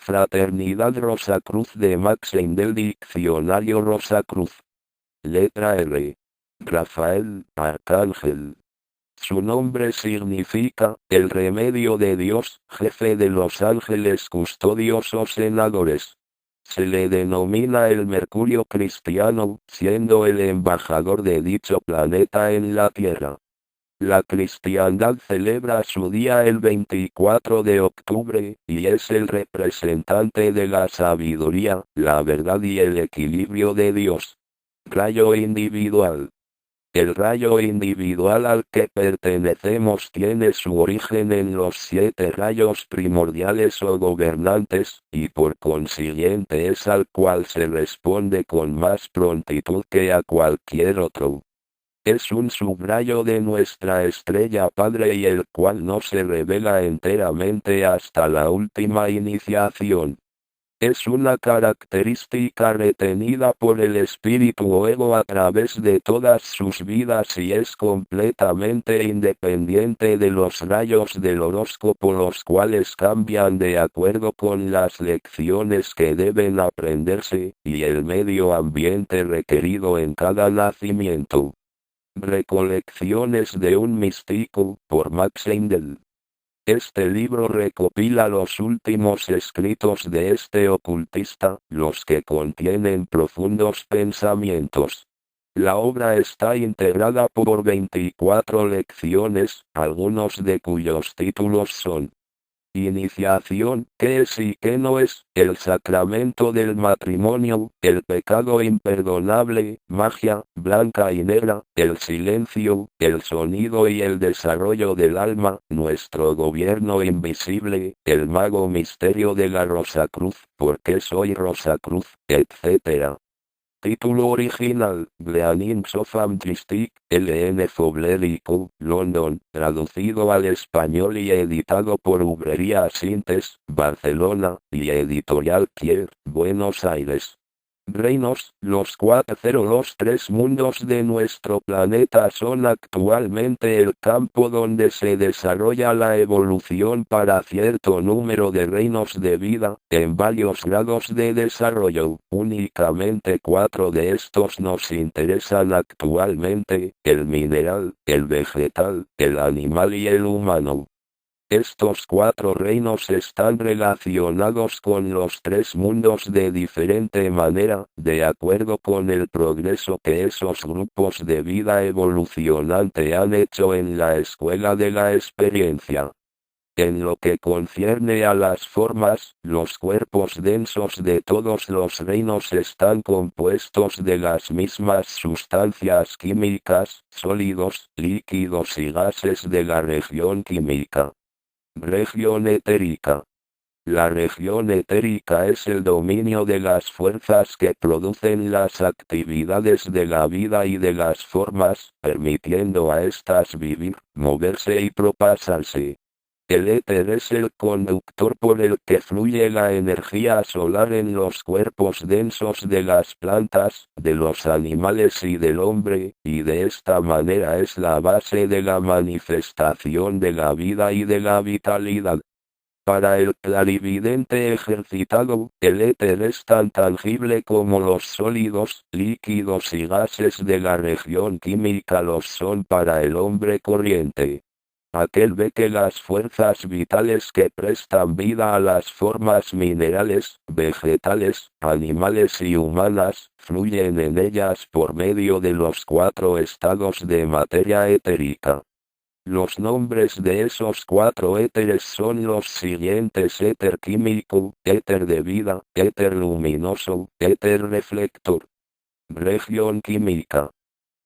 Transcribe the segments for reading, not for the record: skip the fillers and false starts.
Fraternidad Rosacruz de Maxim del Diccionario Rosacruz. Letra R. Rafael, Arcángel. Su nombre significa, el remedio de Dios, jefe de los ángeles custodios o senadores. Se le denomina el Mercurio cristiano, siendo el embajador de dicho planeta en la Tierra. La cristiandad celebra su día el 24 de octubre, y es el representante de la sabiduría, la verdad y el equilibrio de Dios. Rayo individual. El rayo individual al que pertenecemos tiene su origen en los 7 rayos primordiales o gobernantes, y por consiguiente es al cual se responde con más prontitud que a cualquier otro. Es un subrayo de nuestra estrella padre y el cual no se revela enteramente hasta la última iniciación. Es una característica retenida por el espíritu o ego a través de todas sus vidas y es completamente independiente de los rayos del horóscopo, los cuales cambian de acuerdo con las lecciones que deben aprenderse, y el medio ambiente requerido en cada nacimiento. Recolecciones de un místico, por Max Heindel. Este libro recopila los últimos escritos de este ocultista, los que contienen profundos pensamientos. La obra está integrada por 24 lecciones, algunos de cuyos títulos son: Iniciación, ¿qué es y qué no es? El sacramento del matrimonio, el pecado imperdonable, magia, blanca y negra, el silencio, el sonido y el desarrollo del alma, nuestro gobierno invisible, el mago misterio de la Rosacruz, ¿por qué soy Rosacruz?, etc. Título original: Gleanings of Amgistic, L.N. Fowler Co., London, traducido al español y editado por Ubrería Sintes, Barcelona, y Editorial Kier, Buenos Aires. Reinos, los 3 mundos de nuestro planeta son actualmente el campo donde se desarrolla la evolución para cierto número de reinos de vida, en varios grados de desarrollo. Únicamente 4 de estos nos interesan actualmente: el mineral, el vegetal, el animal y el humano. Estos 4 reinos están relacionados con los 3 mundos de diferente manera, de acuerdo con el progreso que esos grupos de vida evolucionante han hecho en la escuela de la experiencia. En lo que concierne a las formas, los cuerpos densos de todos los reinos están compuestos de las mismas sustancias químicas, sólidos, líquidos y gases de la región química. Región etérica. La región etérica es el dominio de las fuerzas que producen las actividades de la vida y de las formas, permitiendo a éstas vivir, moverse y propasarse. El éter es el conductor por el que fluye la energía solar en los cuerpos densos de las plantas, de los animales y del hombre, y de esta manera es la base de la manifestación de la vida y de la vitalidad. Para el clarividente ejercitado, el éter es tan tangible como los sólidos, líquidos y gases de la región química los son para el hombre corriente. Aquel ve que las fuerzas vitales que prestan vida a las formas minerales, vegetales, animales y humanas, fluyen en ellas por medio de los 4 estados de materia etérica. Los nombres de esos 4 éteres son los siguientes: éter químico, éter de vida, éter luminoso, éter reflector. Región química.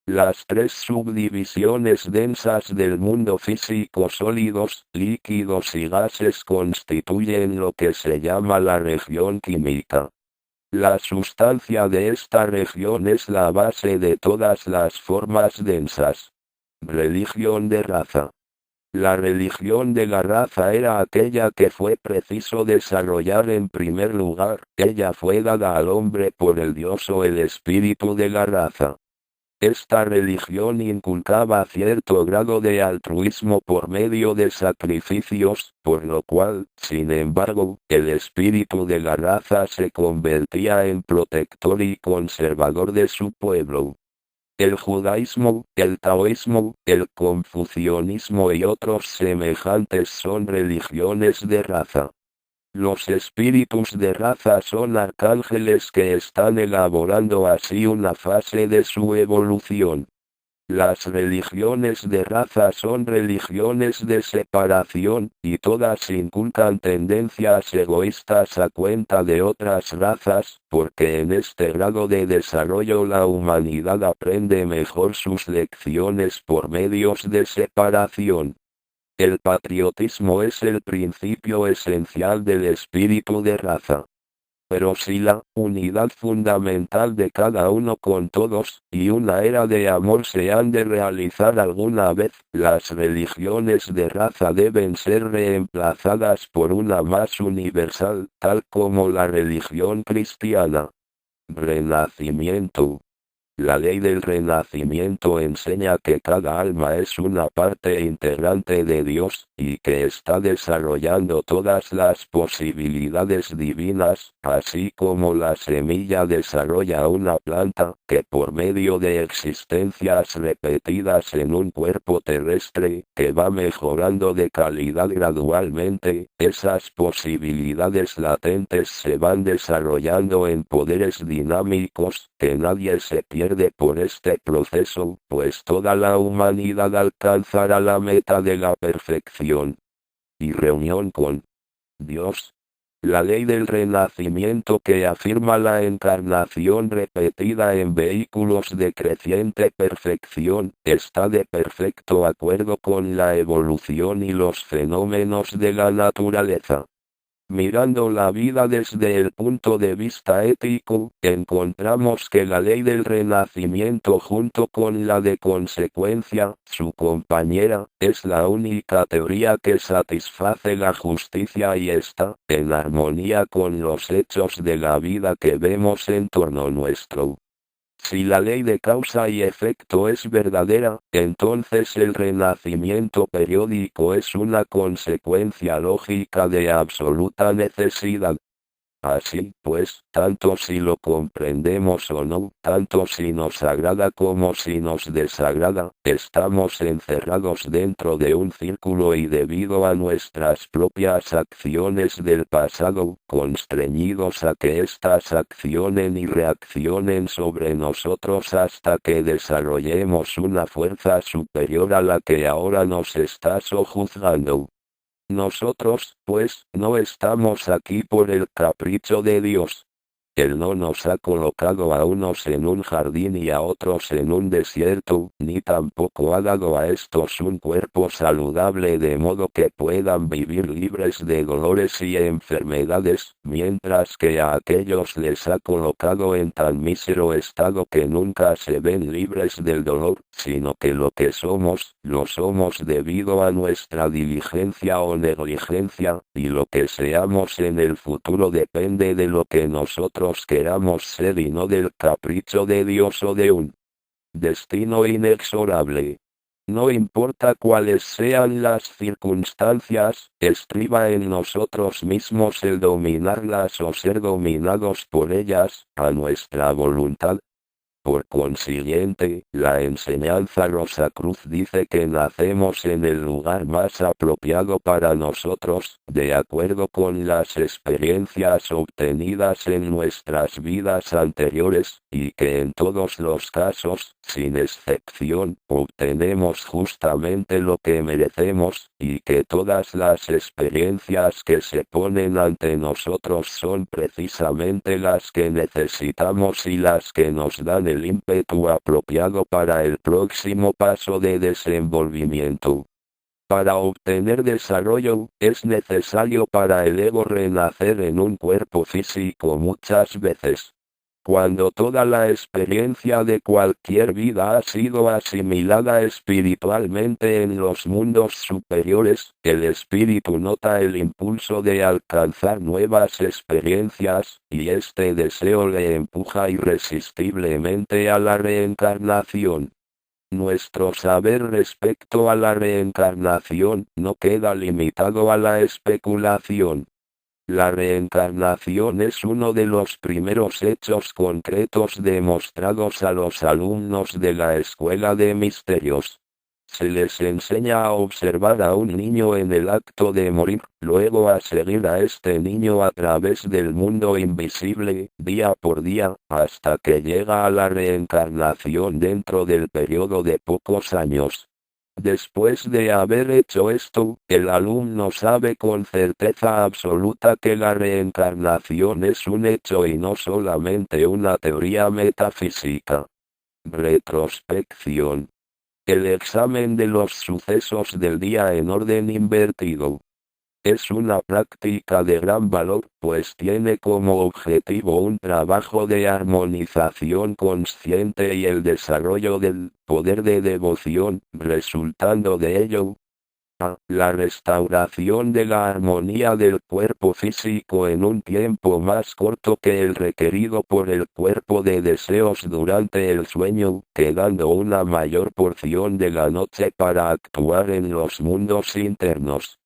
Las 3 subdivisiones densas del mundo físico: sólidos, líquidos y gases, constituyen lo que se llama la región química. La sustancia de esta región es la base de todas las formas densas. Religión de raza. La religión de la raza era aquella que fue preciso desarrollar en primer lugar. Ella fue dada al hombre por el Dios o el espíritu de la raza. Esta religión inculcaba cierto grado de altruismo por medio de sacrificios, por lo cual, sin embargo, el espíritu de la raza se convertía en protector y conservador de su pueblo. El judaísmo, el taoísmo, el confucianismo y otros semejantes son religiones de raza. Los espíritus de raza son arcángeles que están elaborando así una fase de su evolución. Las religiones de raza son religiones de separación, y todas inculcan tendencias egoístas a cuenta de otras razas, porque en este grado de desarrollo la humanidad aprende mejor sus lecciones por medios de separación. El patriotismo es el principio esencial del espíritu de raza. Pero si la unidad fundamental de cada uno con todos, y una era de amor se han de realizar alguna vez, las religiones de raza deben ser reemplazadas por una más universal, tal como la religión cristiana. Renacimiento. La ley del renacimiento enseña que cada alma es una parte integrante de Dios, y que está desarrollando todas las posibilidades divinas, así como la semilla desarrolla una planta, que por medio de existencias repetidas en un cuerpo terrestre, que va mejorando de calidad gradualmente, esas posibilidades latentes se van desarrollando en poderes dinámicos, que nadie se pierde por este proceso, pues toda la humanidad alcanzará la meta de la perfección y reunión con Dios. La ley del renacimiento que afirma la encarnación repetida en vehículos de creciente perfección, está de perfecto acuerdo con la evolución y los fenómenos de la naturaleza. Mirando la vida desde el punto de vista ético, encontramos que la ley del renacimiento junto con la de consecuencia, su compañera, es la única teoría que satisface la justicia y está en armonía con los hechos de la vida que vemos en torno nuestro. Si la ley de causa y efecto es verdadera, entonces el renacimiento periódico es una consecuencia lógica de absoluta necesidad. Así pues, tanto si lo comprendemos o no, tanto si nos agrada como si nos desagrada, estamos encerrados dentro de un círculo y debido a nuestras propias acciones del pasado, constreñidos a que éstas accionen y reaccionen sobre nosotros hasta que desarrollemos una fuerza superior a la que ahora nos está sojuzgando. Nosotros, pues, no estamos aquí por el capricho de Dios. Él no nos ha colocado a unos en un jardín y a otros en un desierto, ni tampoco ha dado a estos un cuerpo saludable de modo que puedan vivir libres de dolores y enfermedades, mientras que a aquellos les ha colocado en tan mísero estado que nunca se ven libres del dolor, sino que lo somos debido a nuestra diligencia o negligencia, y lo que seamos en el futuro depende de lo que nosotros queramos ser y no del capricho de Dios o de un destino inexorable. No importa cuáles sean las circunstancias, estriba en nosotros mismos el dominarlas o ser dominados por ellas, a nuestra voluntad. Por consiguiente, la enseñanza Rosacruz dice que nacemos en el lugar más apropiado para nosotros, de acuerdo con las experiencias obtenidas en nuestras vidas anteriores, y que en todos los casos, sin excepción, obtenemos justamente lo que merecemos, y que todas las experiencias que se ponen ante nosotros son precisamente las que necesitamos y las que nos dan el ímpetu apropiado para el próximo paso de desenvolvimiento. Para obtener desarrollo, es necesario para el ego renacer en un cuerpo físico muchas veces. Cuando toda la experiencia de cualquier vida ha sido asimilada espiritualmente en los mundos superiores, el espíritu nota el impulso de alcanzar nuevas experiencias, y este deseo le empuja irresistiblemente a la reencarnación. Nuestro saber respecto a la reencarnación no queda limitado a la especulación. La reencarnación es uno de los primeros hechos concretos demostrados a los alumnos de la Escuela de Misterios. Se les enseña a observar a un niño en el acto de morir, luego a seguir a este niño a través del mundo invisible, día por día, hasta que llega a la reencarnación dentro del periodo de pocos años. Después de haber hecho esto, el alumno sabe con certeza absoluta que la reencarnación es un hecho y no solamente una teoría metafísica. Retrospección. El examen de los sucesos del día en orden invertido. Es una práctica de gran valor, pues tiene como objetivo un trabajo de armonización consciente y el desarrollo del poder de devoción, resultando de ello, la restauración de la armonía del cuerpo físico en un tiempo más corto que el requerido por el cuerpo de deseos durante el sueño, quedando una mayor porción de la noche para actuar en los mundos internos.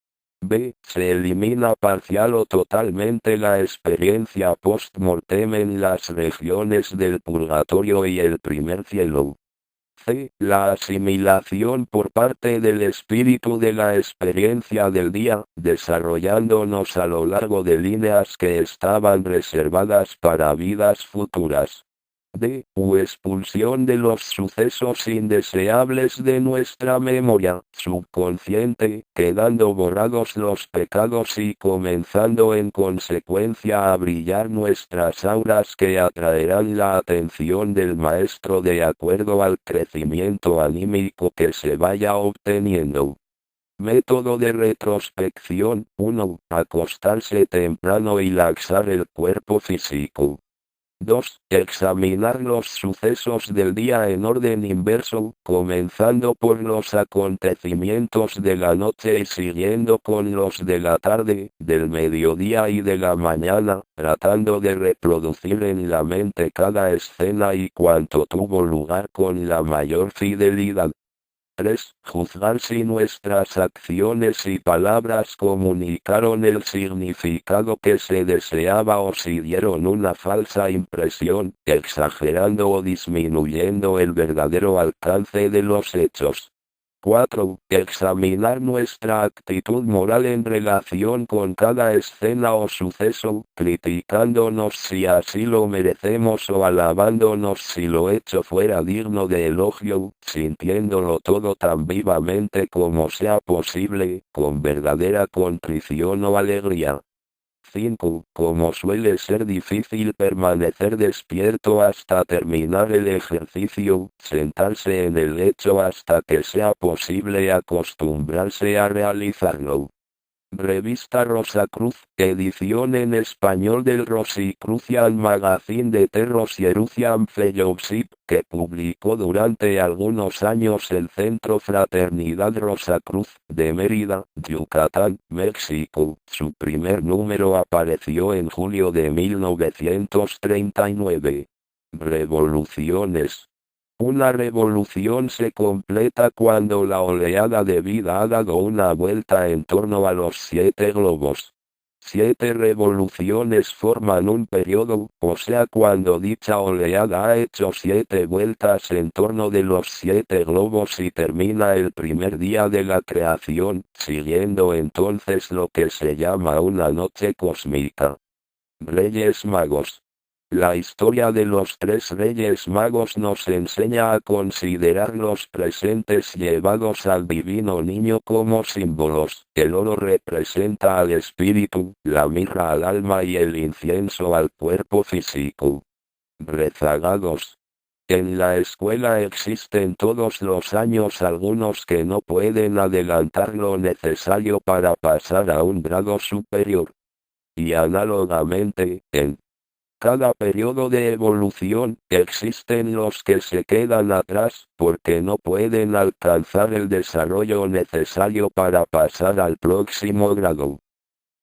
B. Se elimina parcial o totalmente la experiencia post-mortem en las regiones del purgatorio y el primer cielo. C. La asimilación por parte del espíritu de la experiencia del día, desarrollándonos a lo largo de líneas que estaban reservadas para vidas futuras. D. Expulsión de los sucesos indeseables de nuestra memoria subconsciente, quedando borrados los pecados y comenzando en consecuencia a brillar nuestras auras que atraerán la atención del maestro de acuerdo al crecimiento anímico que se vaya obteniendo. Método de retrospección. 1. Acostarse temprano y laxar el cuerpo físico. 2. Examinar los sucesos del día en orden inverso, comenzando por los acontecimientos de la noche y siguiendo con los de la tarde, del mediodía y de la mañana, tratando de reproducir en la mente cada escena y cuanto tuvo lugar con la mayor fidelidad. 3. Juzgar si nuestras acciones y palabras comunicaron el significado que se deseaba o si dieron una falsa impresión, exagerando o disminuyendo el verdadero alcance de los hechos. 4. Examinar nuestra actitud moral en relación con cada escena o suceso, criticándonos si así lo merecemos o alabándonos si lo hecho fuera digno de elogio, sintiéndolo todo tan vivamente como sea posible, con verdadera contrición o alegría. 5. Como suele ser difícil permanecer despierto hasta terminar el ejercicio, sentarse en el lecho hasta que sea posible acostumbrarse a realizarlo. Revista Rosacruz, edición en español del Rosicrucian Magazine de The Rosicrucian Fellowship, que publicó durante algunos años el Centro Fraternidad Rosacruz, de Mérida, Yucatán, México. Su primer número apareció en julio de 1939. Revoluciones. Una revolución se completa cuando la oleada de vida ha dado una vuelta en torno a los 7 globos. 7 revoluciones forman un periodo, o sea cuando dicha oleada ha hecho 7 vueltas en torno de los 7 globos y termina el primer día de la creación, siguiendo entonces lo que se llama una noche cósmica. Reyes Magos. La historia de los 3 Reyes Magos nos enseña a considerar los presentes llevados al divino niño como símbolos. El oro representa al espíritu, la mirra al alma y el incienso al cuerpo físico. Rezagados. En la escuela existen todos los años algunos que no pueden adelantar lo necesario para pasar a un grado superior. Y análogamente, en Cada periodo de evolución, existen los que se quedan atrás, porque no pueden alcanzar el desarrollo necesario para pasar al próximo grado.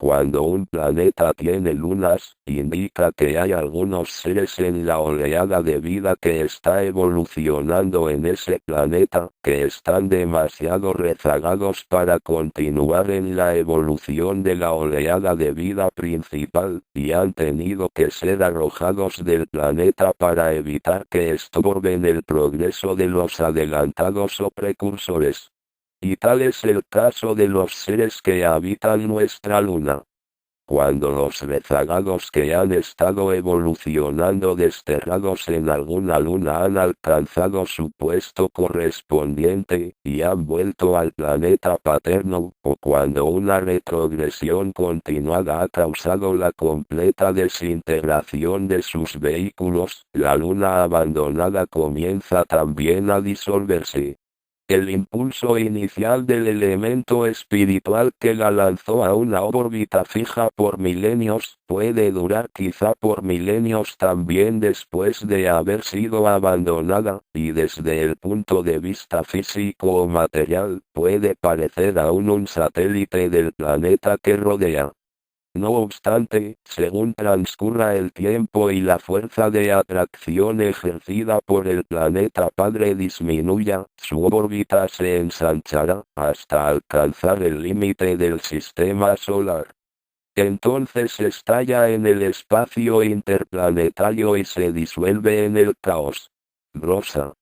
Cuando un planeta tiene lunas, indica que hay algunos seres en la oleada de vida que está evolucionando en ese planeta, que están demasiado rezagados para continuar en la evolución de la oleada de vida principal, y han tenido que ser arrojados del planeta para evitar que estorben el progreso de los adelantados o precursores. Y tal es el caso de los seres que habitan nuestra luna. Cuando los rezagados que han estado evolucionando desterrados en alguna luna han alcanzado su puesto correspondiente, y han vuelto al planeta paterno, o cuando una retrogresión continuada ha causado la completa desintegración de sus vehículos, la luna abandonada comienza también a disolverse. El impulso inicial del elemento espiritual que la lanzó a una órbita fija por milenios, puede durar quizá por milenios también después de haber sido abandonada, y desde el punto de vista físico o material, puede parecer aún un satélite del planeta que rodea. No obstante, según transcurra el tiempo y la fuerza de atracción ejercida por el planeta padre disminuya, su órbita se ensanchará, hasta alcanzar el límite del sistema solar. Entonces estalla en el espacio interplanetario y se disuelve en el caos. Rosa.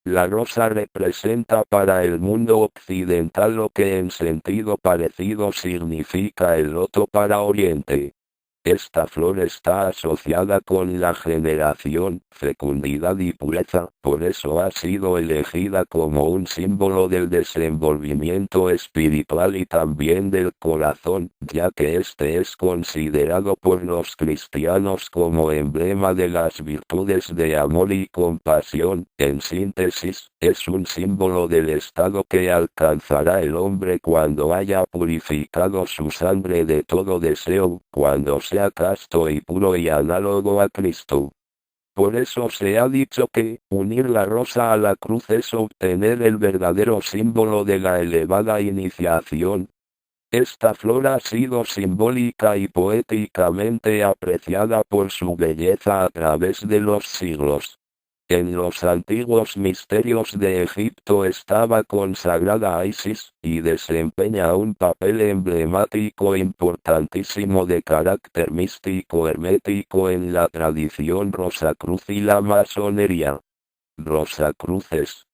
La rosa representa para el mundo occidental lo que en sentido parecido significa el loto para Oriente. Esta flor está asociada con la generación, fecundidad y pureza, por eso ha sido elegida como un símbolo del desenvolvimiento espiritual y también del corazón, ya que este es considerado por los cristianos como emblema de las virtudes de amor y compasión. En síntesis, es un símbolo del estado que alcanzará el hombre cuando haya purificado su sangre de todo deseo, cuando sea casto y puro y análogo a Cristo. Por eso se ha dicho que, unir la rosa a la cruz es obtener el verdadero símbolo de la elevada iniciación. Esta flor ha sido simbólica y poéticamente apreciada por su belleza a través de los siglos. En los antiguos misterios de Egipto estaba consagrada a Isis, y desempeña un papel emblemático importantísimo de carácter místico hermético en la tradición Rosacruz y la masonería. Rosacruces.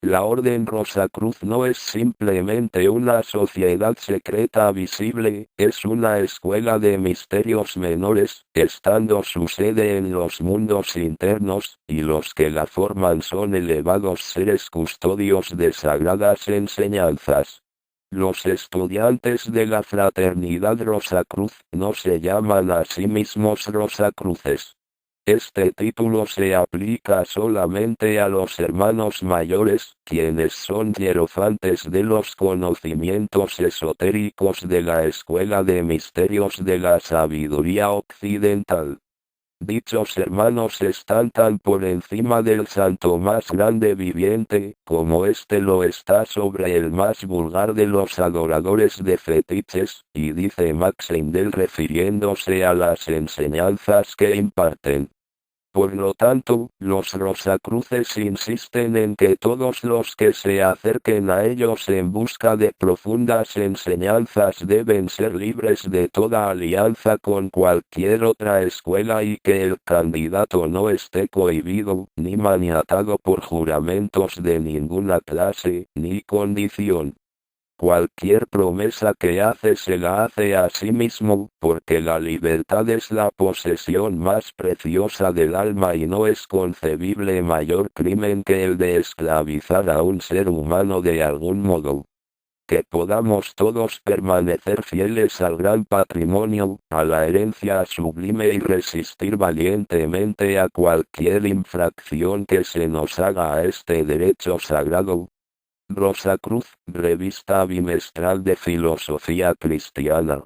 La Orden Rosacruz no es simplemente una sociedad secreta visible, es una escuela de misterios menores, estando su sede en los mundos internos, y los que la forman son elevados seres custodios de sagradas enseñanzas. Los estudiantes de la Fraternidad Rosacruz no se llaman a sí mismos Rosacruces. Este título se aplica solamente a los hermanos mayores, quienes son hierofantes de los conocimientos esotéricos de la Escuela de Misterios de la Sabiduría Occidental. Dichos hermanos están tan por encima del santo más grande viviente, como éste lo está sobre el más vulgar de los adoradores de fetiches, y dice Max Heindel refiriéndose a las enseñanzas que imparten. Por lo tanto, los Rosacruces insisten en que todos los que se acerquen a ellos en busca de profundas enseñanzas deben ser libres de toda alianza con cualquier otra escuela y que el candidato no esté cohibido, ni maniatado por juramentos de ninguna clase, ni condición. Cualquier promesa que hace se la hace a sí mismo, porque la libertad es la posesión más preciosa del alma y no es concebible mayor crimen que el de esclavizar a un ser humano de algún modo. Que podamos todos permanecer fieles al gran patrimonio, a la herencia sublime y resistir valientemente a cualquier infracción que se nos haga a este derecho sagrado. Rosacruz, revista bimestral de filosofía cristiana.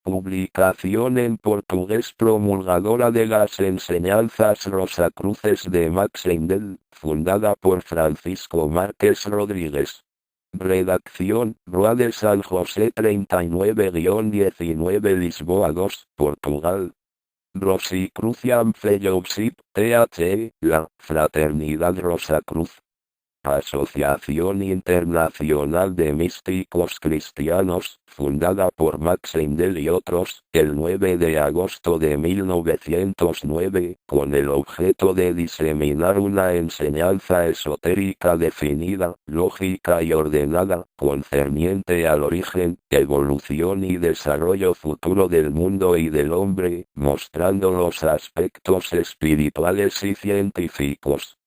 Publicación en portugués promulgadora de las enseñanzas Rosacruces de Max Endel, fundada por Francisco Márquez Rodríguez. Redacción, Rua de San José 39-19 Lisboa 2, Portugal. Rosicruciam Fellowship, THE, la Fraternidad Rosacruz. Asociación Internacional de Místicos Cristianos, fundada por Max Endel y otros, el 9 de agosto de 1909, con el objeto de diseminar una enseñanza esotérica definida, lógica y ordenada, concerniente al origen, evolución y desarrollo futuro del mundo y del hombre, mostrando los aspectos espirituales y científicos.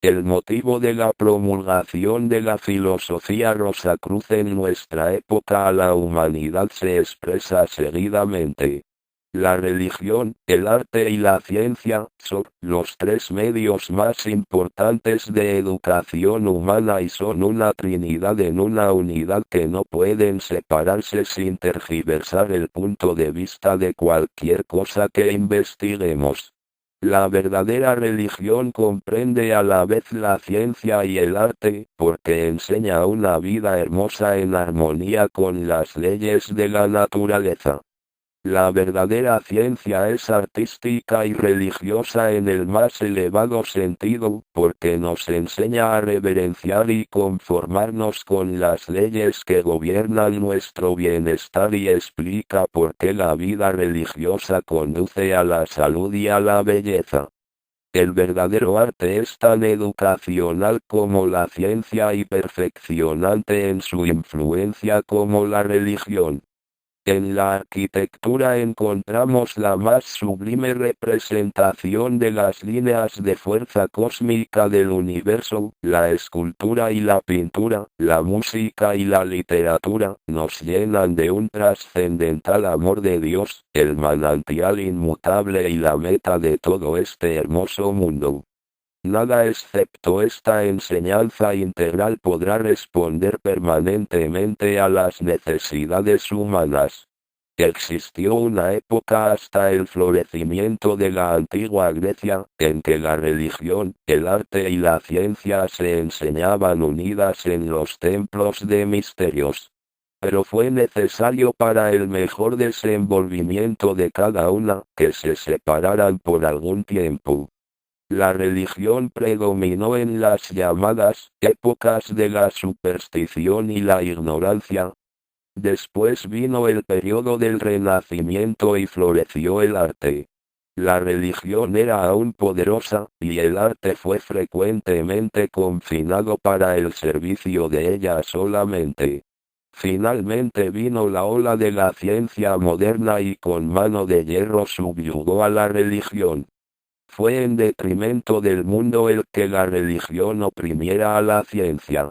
El motivo de la promulgación de la filosofía Rosacruz en nuestra época a la humanidad se expresa seguidamente. La religión, el arte y la ciencia son los tres medios más importantes de educación humana y son una trinidad en una unidad que no pueden separarse sin tergiversar el punto de vista de cualquier cosa que investiguemos. La verdadera religión comprende a la vez la ciencia y el arte, porque enseña una vida hermosa en armonía con las leyes de la naturaleza. La verdadera ciencia es artística y religiosa en el más elevado sentido, porque nos enseña a reverenciar y conformarnos con las leyes que gobiernan nuestro bienestar y explica por qué la vida religiosa conduce a la salud y a la belleza. El verdadero arte es tan educacional como la ciencia y perfeccionante en su influencia como la religión. En la arquitectura encontramos la más sublime representación de las líneas de fuerza cósmica del universo, la escultura y la pintura, la música y la literatura, nos llenan de un trascendental amor de Dios, el manantial inmutable y la meta de todo este hermoso mundo. Nada excepto esta enseñanza integral podrá responder permanentemente a las necesidades humanas. Existió una época hasta el florecimiento de la antigua Grecia, en que la religión, el arte y la ciencia se enseñaban unidas en los templos de misterios. Pero fue necesario para el mejor desenvolvimiento de cada una, que se separaran por algún tiempo. La religión predominó en las llamadas épocas de la superstición y la ignorancia. Después vino el periodo del Renacimiento y floreció el arte. La religión era aún poderosa, y el arte fue frecuentemente confinado para el servicio de ella solamente. Finalmente vino la ola de la ciencia moderna y con mano de hierro subyugó a la religión. Fue en detrimento del mundo el que la religión oprimiera a la ciencia.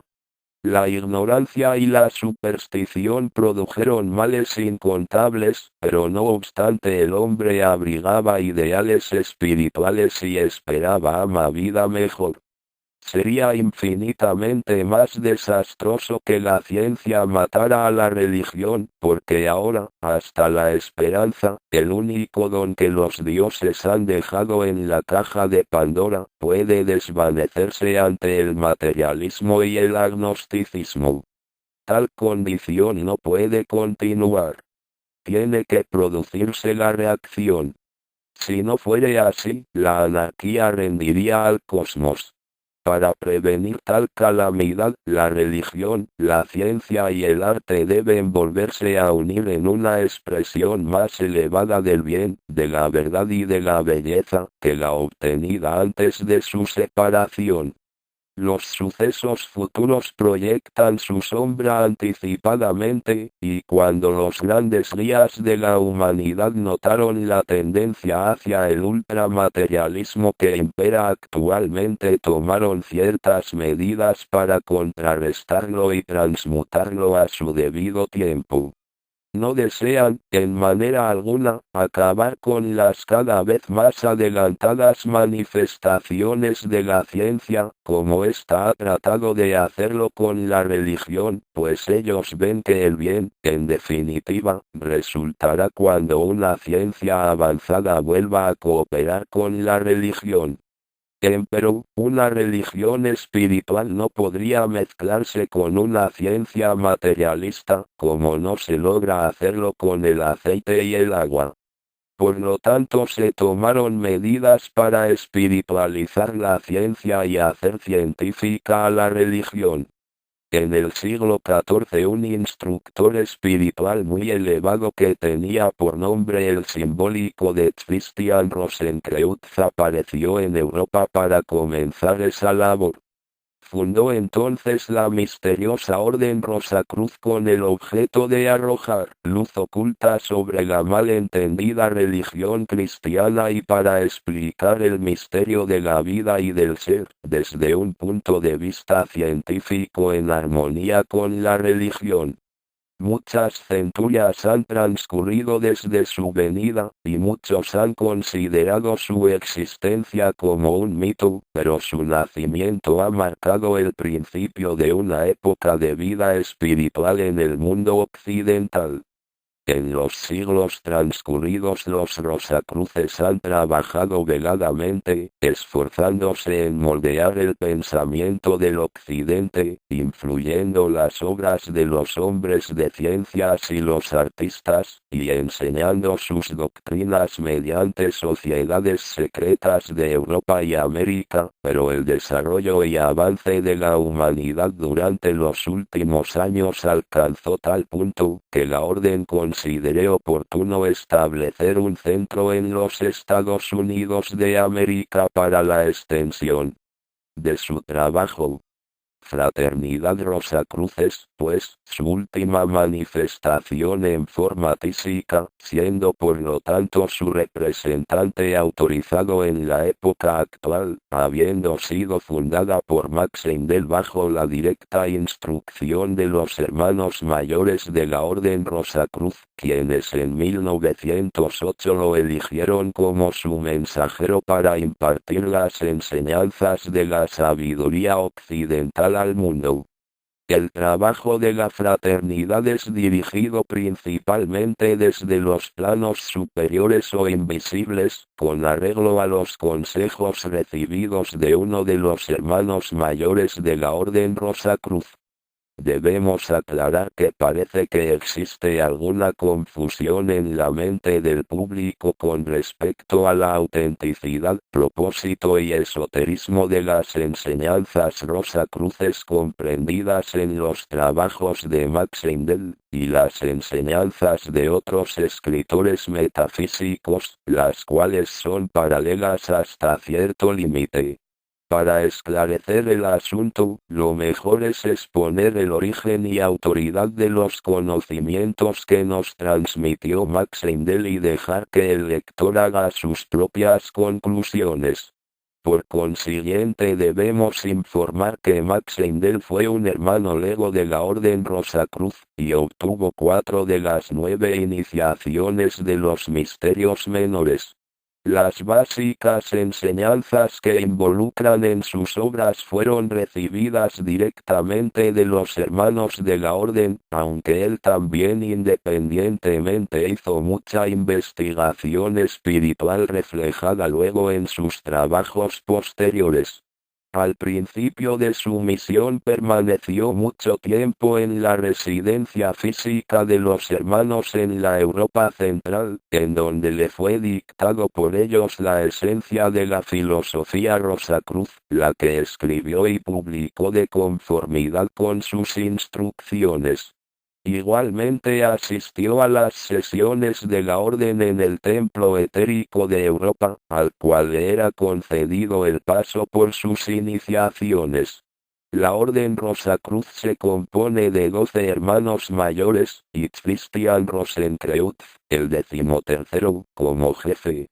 La ignorancia y la superstición produjeron males incontables, pero no obstante el hombre abrigaba ideales espirituales y esperaba una vida mejor. Sería infinitamente más desastroso que la ciencia matara a la religión, porque ahora, hasta la esperanza, el único don que los dioses han dejado en la caja de Pandora, puede desvanecerse ante el materialismo y el agnosticismo. Tal condición no puede continuar. Tiene que producirse la reacción. Si no fuere así, la anarquía rendiría al cosmos. Para prevenir tal calamidad, la religión, la ciencia y el arte deben volverse a unir en una expresión más elevada del bien, de la verdad y de la belleza, que la obtenida antes de su separación. Los sucesos futuros proyectan su sombra anticipadamente, y cuando los grandes guías de la humanidad notaron la tendencia hacia el ultramaterialismo que impera actualmente, tomaron ciertas medidas para contrarrestarlo y transmutarlo a su debido tiempo. No desean, en manera alguna, acabar con las cada vez más adelantadas manifestaciones de la ciencia, como ésta ha tratado de hacerlo con la religión, pues ellos ven que el bien, en definitiva, resultará cuando una ciencia avanzada vuelva a cooperar con la religión. Empero, una religión espiritual no podría mezclarse con una ciencia materialista, como no se logra hacerlo con el aceite y el agua. Por lo tanto se tomaron medidas para espiritualizar la ciencia y hacer científica a la religión. En el siglo XIV un instructor espiritual muy elevado que tenía por nombre el simbólico de Christian Rosenkreuz apareció en Europa para comenzar esa labor. Fundó entonces la misteriosa Orden Rosacruz con el objeto de arrojar luz oculta sobre la mal entendida religión cristiana y para explicar el misterio de la vida y del ser, desde un punto de vista científico en armonía con la religión. Muchas centurias han transcurrido desde su venida, y muchos han considerado su existencia como un mito, pero su nacimiento ha marcado el principio de una época de vida espiritual en el mundo occidental. En los siglos transcurridos los Rosacruces han trabajado veladamente, esforzándose en moldear el pensamiento del Occidente, influyendo las obras de los hombres de ciencias y los artistas, y enseñando sus doctrinas mediante sociedades secretas de Europa y América, pero el desarrollo y avance de la humanidad durante los últimos años alcanzó tal punto, que la orden consideré oportuno establecer un centro en los Estados Unidos de América para la extensión de su trabajo. Fraternidad Rosacruces, pues, su última manifestación en forma física, siendo por lo tanto su representante autorizado en la época actual, habiendo sido fundada por Max Heindel bajo la directa instrucción de los hermanos mayores de la Orden Rosacruz, quienes en 1908 lo eligieron como su mensajero para impartir las enseñanzas de la sabiduría occidental al mundo. El trabajo de la fraternidad es dirigido principalmente desde los planos superiores o invisibles, con arreglo a los consejos recibidos de uno de los hermanos mayores de la Orden Rosacruz. Debemos aclarar que parece que existe alguna confusión en la mente del público con respecto a la autenticidad, propósito y esoterismo de las enseñanzas Rosacruces comprendidas en los trabajos de Max Heindel, y las enseñanzas de otros escritores metafísicos, las cuales son paralelas hasta cierto límite. Para esclarecer el asunto, lo mejor es exponer el origen y autoridad de los conocimientos que nos transmitió Max Heindel y dejar que el lector haga sus propias conclusiones. Por consiguiente debemos informar que Max Heindel fue un hermano lego de la Orden Rosacruz, y obtuvo 4 de las 9 iniciaciones de los misterios menores. Las básicas enseñanzas que involucran en sus obras fueron recibidas directamente de los hermanos de la Orden, aunque él también independientemente hizo mucha investigación espiritual reflejada luego en sus trabajos posteriores. Al principio de su misión permaneció mucho tiempo en la residencia física de los hermanos en la Europa central, en donde le fue dictado por ellos la esencia de la filosofía Rosacruz, la que escribió y publicó de conformidad con sus instrucciones. Igualmente asistió a las sesiones de la Orden en el Templo Etérico de Europa, al cual le era concedido el paso por sus iniciaciones. La Orden Rosacruz se compone de 12 hermanos mayores, y Christian Rosenkreuz, el 13º, como jefe.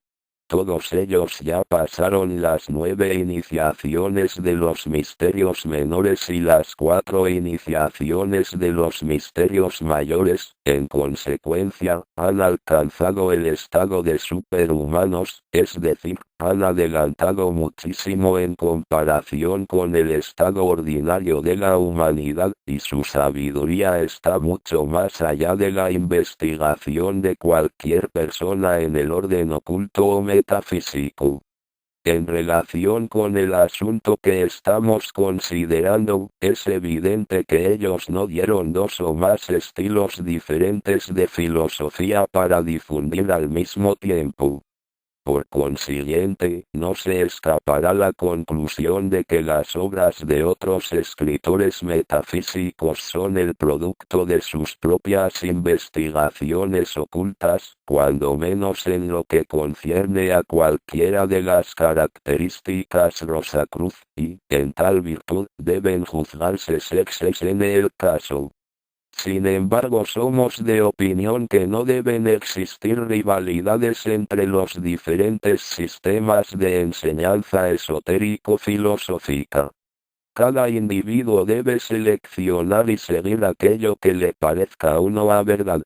todos ellos ya pasaron las 9 iniciaciones de los misterios menores y las 4 iniciaciones de los misterios mayores, en consecuencia, han alcanzado el estado de superhumanos, es decir, han adelantado muchísimo en comparación con el estado ordinario de la humanidad, y su sabiduría está mucho más allá de la investigación de cualquier persona en el orden oculto o metafísico. En relación con el asunto que estamos considerando, es evidente que ellos no dieron 2 o más estilos diferentes de filosofía para difundir al mismo tiempo. Por consiguiente, no se escapará la conclusión de que las obras de otros escritores metafísicos son el producto de sus propias investigaciones ocultas, cuando menos en lo que concierne a cualquiera de las características Rosacruz, y, en tal virtud, deben juzgarse sexes en el caso. Sin embargo, somos de opinión que no deben existir rivalidades entre los diferentes sistemas de enseñanza esotérico-filosófica. Cada individuo debe seleccionar y seguir aquello que le parezca a uno a verdad.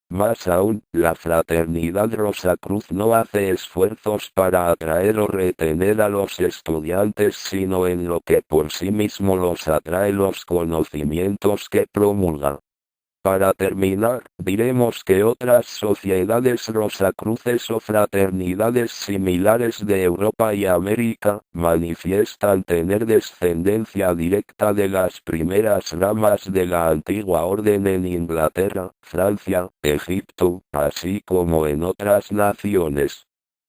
Más aún, la Fraternidad Rosacruz no hace esfuerzos para atraer o retener a los estudiantes, sino en lo que por sí mismo los atrae los conocimientos que promulga. Para terminar, diremos que otras sociedades rosacruces o fraternidades similares de Europa y América manifiestan tener descendencia directa de las primeras ramas de la antigua orden en Inglaterra, Francia, Egipto, así como en otras naciones.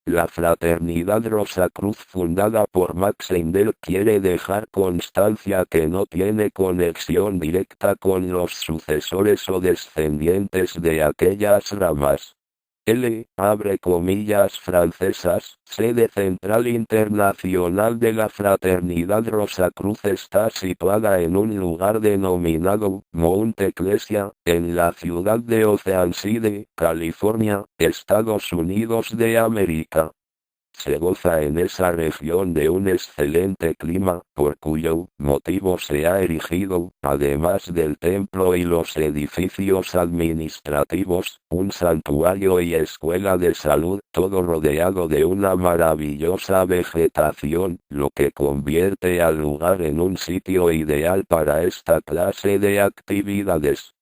La Fraternidad Rosacruz fundada por Max Heindel quiere dejar constancia que no tiene conexión directa con los sucesores o descendientes de aquellas ramas. Abre comillas francesas, sede central internacional de la Fraternidad Rosacruz está situada en un lugar denominado Mount Ecclesia, en la ciudad de Ocean City, California, Estados Unidos de América. Se goza en esa región de un excelente clima, por cuyo motivo se ha erigido, además del templo y los edificios administrativos, un santuario y escuela de salud, todo rodeado de una maravillosa vegetación, lo que convierte al lugar en un sitio ideal para esta clase de actividades.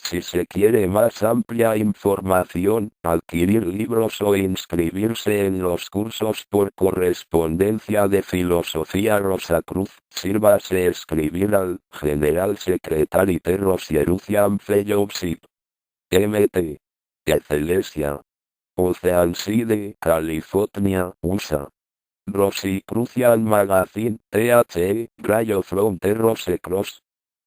Si se quiere más amplia información, adquirir libros o inscribirse en los cursos por correspondencia de Filosofía Rosacruz, sírvase escribir al General Secretary Rosierucian Fellowship. Mt. Ecclesia. Ocean City, California, USA. Rosicrucian Magazine, The Rayo from the Rosecross.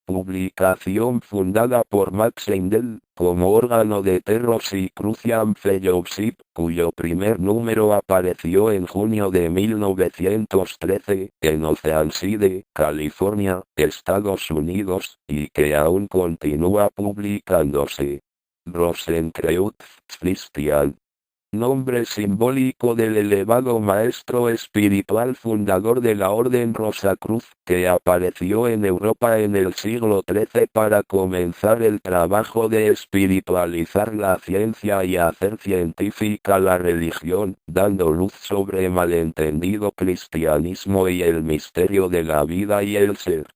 Publicación fundada por Max Heindel, como órgano de The Rosicrucian Fellowship, cuyo primer número apareció en junio de 1913, en Ocean City, California, Estados Unidos, y que aún continúa publicándose. Rosenkreuz, Christian. Nombre simbólico del elevado maestro espiritual fundador de la Orden Rosacruz, que apareció en Europa en el siglo XIII para comenzar el trabajo de espiritualizar la ciencia y hacer científica la religión, dando luz sobre malentendido cristianismo y el misterio de la vida y el ser.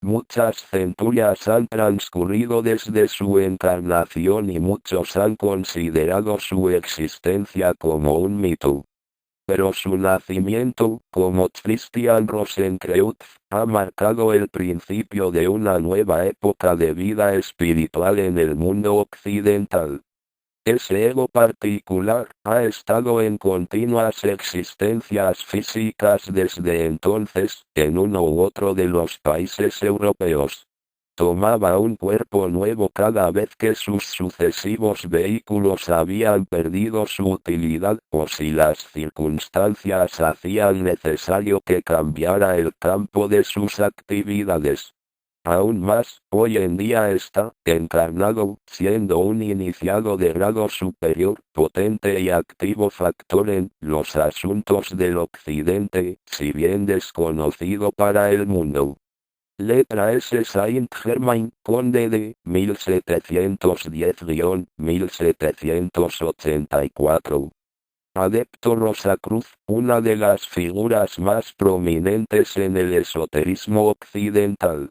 Muchas centurias han transcurrido desde su encarnación y muchos han considerado su existencia como un mito. Pero su nacimiento, como Christian Rosenkreuz, ha marcado el principio de una nueva época de vida espiritual en el mundo occidental. Ese ego particular ha estado en continuas existencias físicas desde entonces, en uno u otro de los países europeos. Tomaba un cuerpo nuevo cada vez que sus sucesivos vehículos habían perdido su utilidad, o si las circunstancias hacían necesario que cambiara el campo de sus actividades. Aún más, hoy en día está encarnado, siendo un iniciado de grado superior, potente y activo factor en los asuntos del Occidente, si bien desconocido para el mundo. Letra S. Saint-Germain, conde de 1710-1784. Adepto Rosacruz, una de las figuras más prominentes en el esoterismo occidental.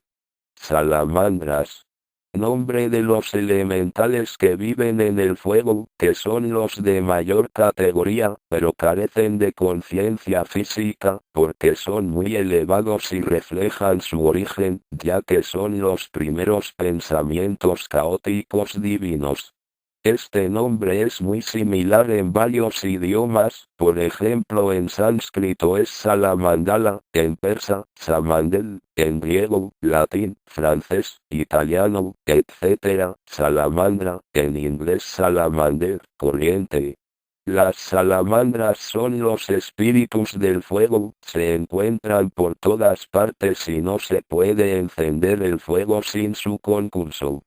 Salamandras. Nombre de los elementales que viven en el fuego, que son los de mayor categoría, pero carecen de conciencia física, porque son muy elevados y reflejan su origen, ya que son los primeros pensamientos caóticos divinos. Este nombre es muy similar en varios idiomas, por ejemplo en sánscrito es Salamandala, en persa, Samandel, en griego, latín, francés, italiano, etc., salamandra, en inglés salamander, corriente. Las salamandras son los espíritus del fuego, se encuentran por todas partes y no se puede encender el fuego sin su concurso.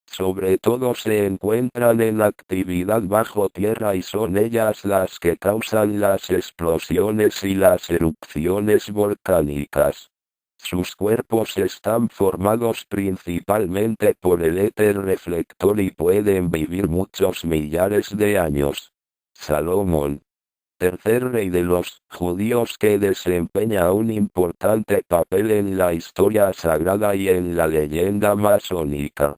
Sobre todo se encuentran en actividad bajo tierra y son ellas las que causan las explosiones y las erupciones volcánicas. Sus cuerpos están formados principalmente por el éter reflector y pueden vivir muchos millares de años. Salomón, tercer rey de los judíos que desempeña un importante papel en la historia sagrada y en la leyenda masónica.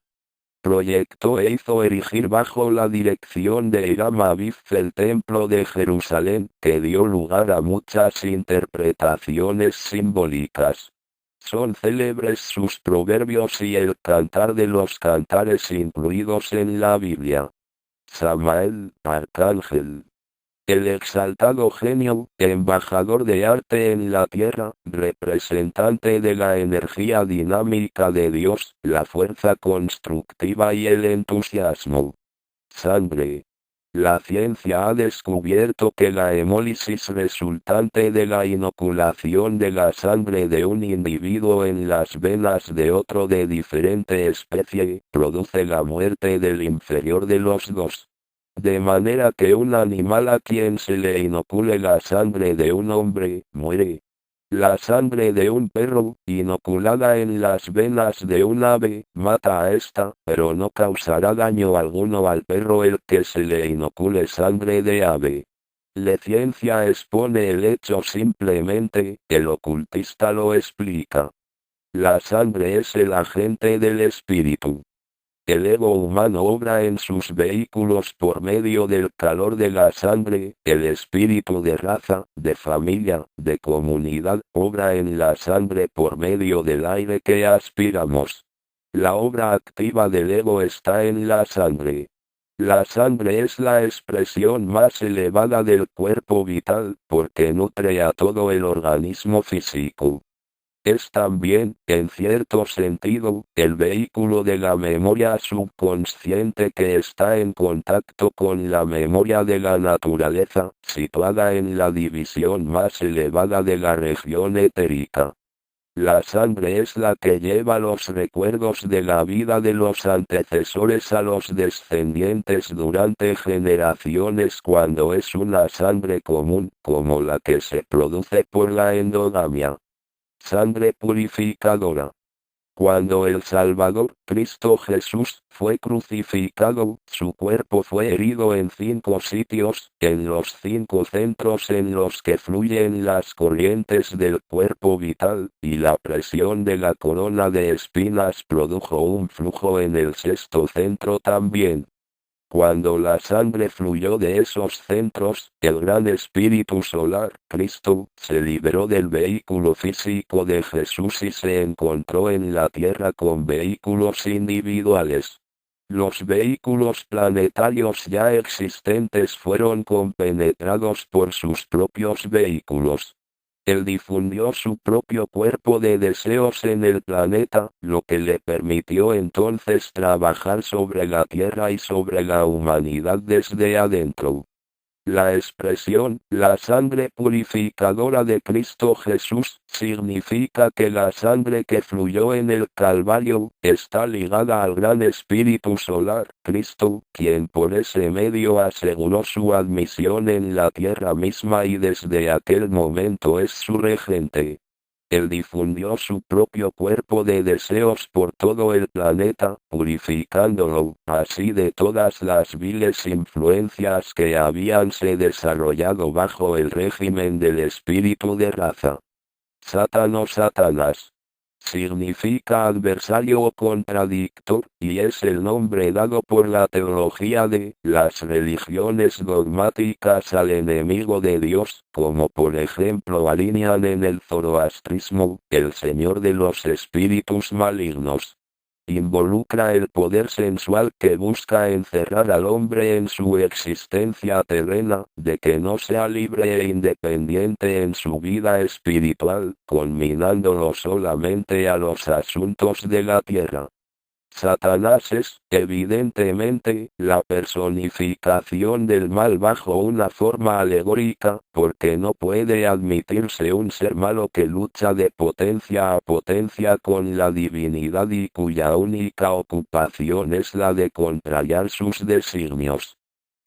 Proyectó e hizo erigir bajo la dirección de Hiram Abiz el templo de Jerusalén, que dio lugar a muchas interpretaciones simbólicas. Son célebres sus proverbios y el cantar de los cantares incluidos en la Biblia. Samael, arcángel. El exaltado genio, embajador de arte en la tierra, representante de la energía dinámica de Dios, la fuerza constructiva y el entusiasmo. Sangre. La ciencia ha descubierto que la hemólisis resultante de la inoculación de la sangre de un individuo en las venas de otro de diferente especie, produce la muerte del inferior de los dos. De manera que un animal a quien se le inocule la sangre de un hombre, muere. La sangre de un perro, inoculada en las venas de un ave, mata a ésta, pero no causará daño alguno al perro el que se le inocule sangre de ave. La ciencia expone el hecho simplemente, el ocultista lo explica. La sangre es el agente del espíritu. El ego humano obra en sus vehículos por medio del calor de la sangre, el espíritu de raza, de familia, de comunidad, obra en la sangre por medio del aire que aspiramos. La obra activa del ego está en la sangre. La sangre es la expresión más elevada del cuerpo vital, porque nutre a todo el organismo físico. Es también, en cierto sentido, el vehículo de la memoria subconsciente que está en contacto con la memoria de la naturaleza, situada en la división más elevada de la región etérica. La sangre es la que lleva los recuerdos de la vida de los antecesores a los descendientes durante generaciones cuando es una sangre común, como la que se produce por la endogamia. Sangre purificadora. Cuando el Salvador, Cristo Jesús, fue crucificado, su cuerpo fue herido en 5 sitios, en los 5 centros en los que fluyen las corrientes del cuerpo vital, y la presión de la corona de espinas produjo un flujo en el 6.º centro también. Cuando la sangre fluyó de esos centros, el gran espíritu solar, Cristo, se liberó del vehículo físico de Jesús y se encontró en la tierra con vehículos individuales. Los vehículos planetarios ya existentes fueron compenetrados por sus propios vehículos. Él difundió su propio cuerpo de deseos en el planeta, lo que le permitió entonces trabajar sobre la Tierra y sobre la humanidad desde adentro. La expresión, la sangre purificadora de Cristo Jesús, significa que la sangre que fluyó en el Calvario, está ligada al gran Espíritu Solar, Cristo, quien por ese medio aseguró su admisión en la tierra misma y desde aquel momento es su regente. Él difundió su propio cuerpo de deseos por todo el planeta, purificándolo, así de todas las viles influencias que habíanse desarrollado bajo el régimen del espíritu de raza. Satanás significa adversario o contradictor, y es el nombre dado por la teología de las religiones dogmáticas al enemigo de Dios, como por ejemplo alinean en el zoroastrismo, el señor de los espíritus malignos. Involucra el poder sensual que busca encerrar al hombre en su existencia terrena, de que no sea libre e independiente en su vida espiritual, conminándolo solamente a los asuntos de la tierra. Satanás es, evidentemente, la personificación del mal bajo una forma alegórica, porque no puede admitirse un ser malo que lucha de potencia a potencia con la divinidad y cuya única ocupación es la de contrariar sus designios.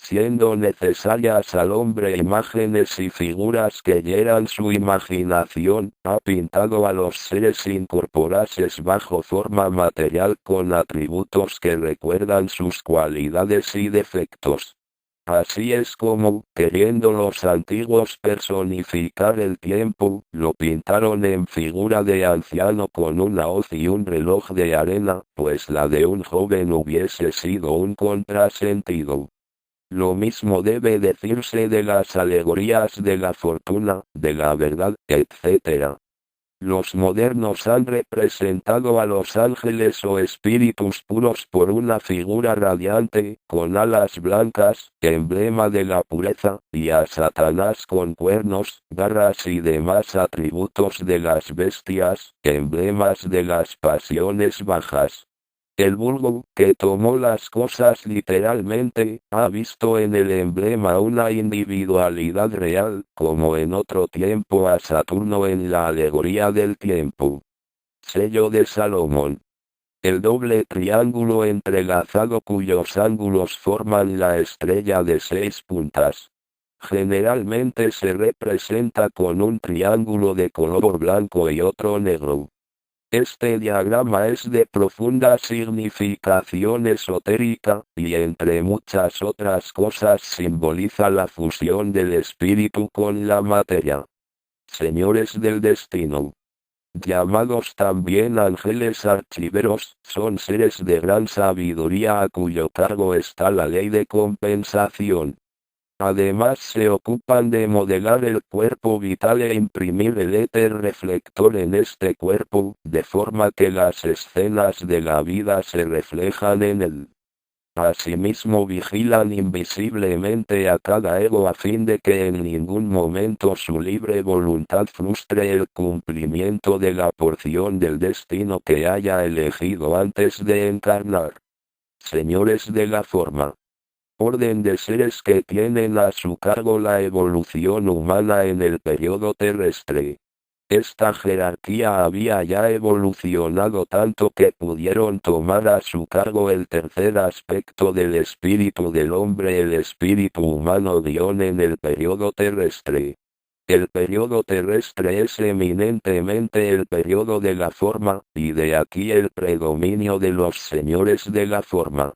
Siendo necesarias al hombre imágenes y figuras que hieran su imaginación, ha pintado a los seres incorporaces bajo forma material con atributos que recuerdan sus cualidades y defectos. Así es como, queriendo los antiguos personificar el tiempo, lo pintaron en figura de anciano con una hoz y un reloj de arena, pues la de un joven hubiese sido un contrasentido. Lo mismo debe decirse de las alegorías de la fortuna, de la verdad, etc. Los modernos han representado a los ángeles o espíritus puros por una figura radiante, con alas blancas, emblema de la pureza, y a Satanás con cuernos, garras y demás atributos de las bestias, emblemas de las pasiones bajas. El vulgo, que tomó las cosas literalmente, ha visto en el emblema una individualidad real, como en otro tiempo a Saturno en la alegoría del tiempo. Sello de Salomón. El doble triángulo entrelazado cuyos ángulos forman la estrella de 6 puntas. Generalmente se representa con un triángulo de color blanco y otro negro. Este diagrama es de profunda significación esotérica, y entre muchas otras cosas simboliza la fusión del espíritu con la materia. Señores del destino. Llamados también ángeles archiveros, son seres de gran sabiduría a cuyo cargo está la ley de compensación. Además se ocupan de modelar el cuerpo vital e imprimir el éter reflector en este cuerpo, de forma que las escenas de la vida se reflejan en él. Asimismo vigilan invisiblemente a cada ego a fin de que en ningún momento su libre voluntad frustre el cumplimiento de la porción del destino que haya elegido antes de encarnar. Señores de la forma. Orden de seres que tienen a su cargo la evolución humana en el periodo terrestre. Esta jerarquía había ya evolucionado tanto que pudieron tomar a su cargo el tercer aspecto del espíritu del hombre, el espíritu humano Dión en el periodo terrestre. El periodo terrestre es eminentemente el periodo de la forma, y de aquí el predominio de los señores de la forma.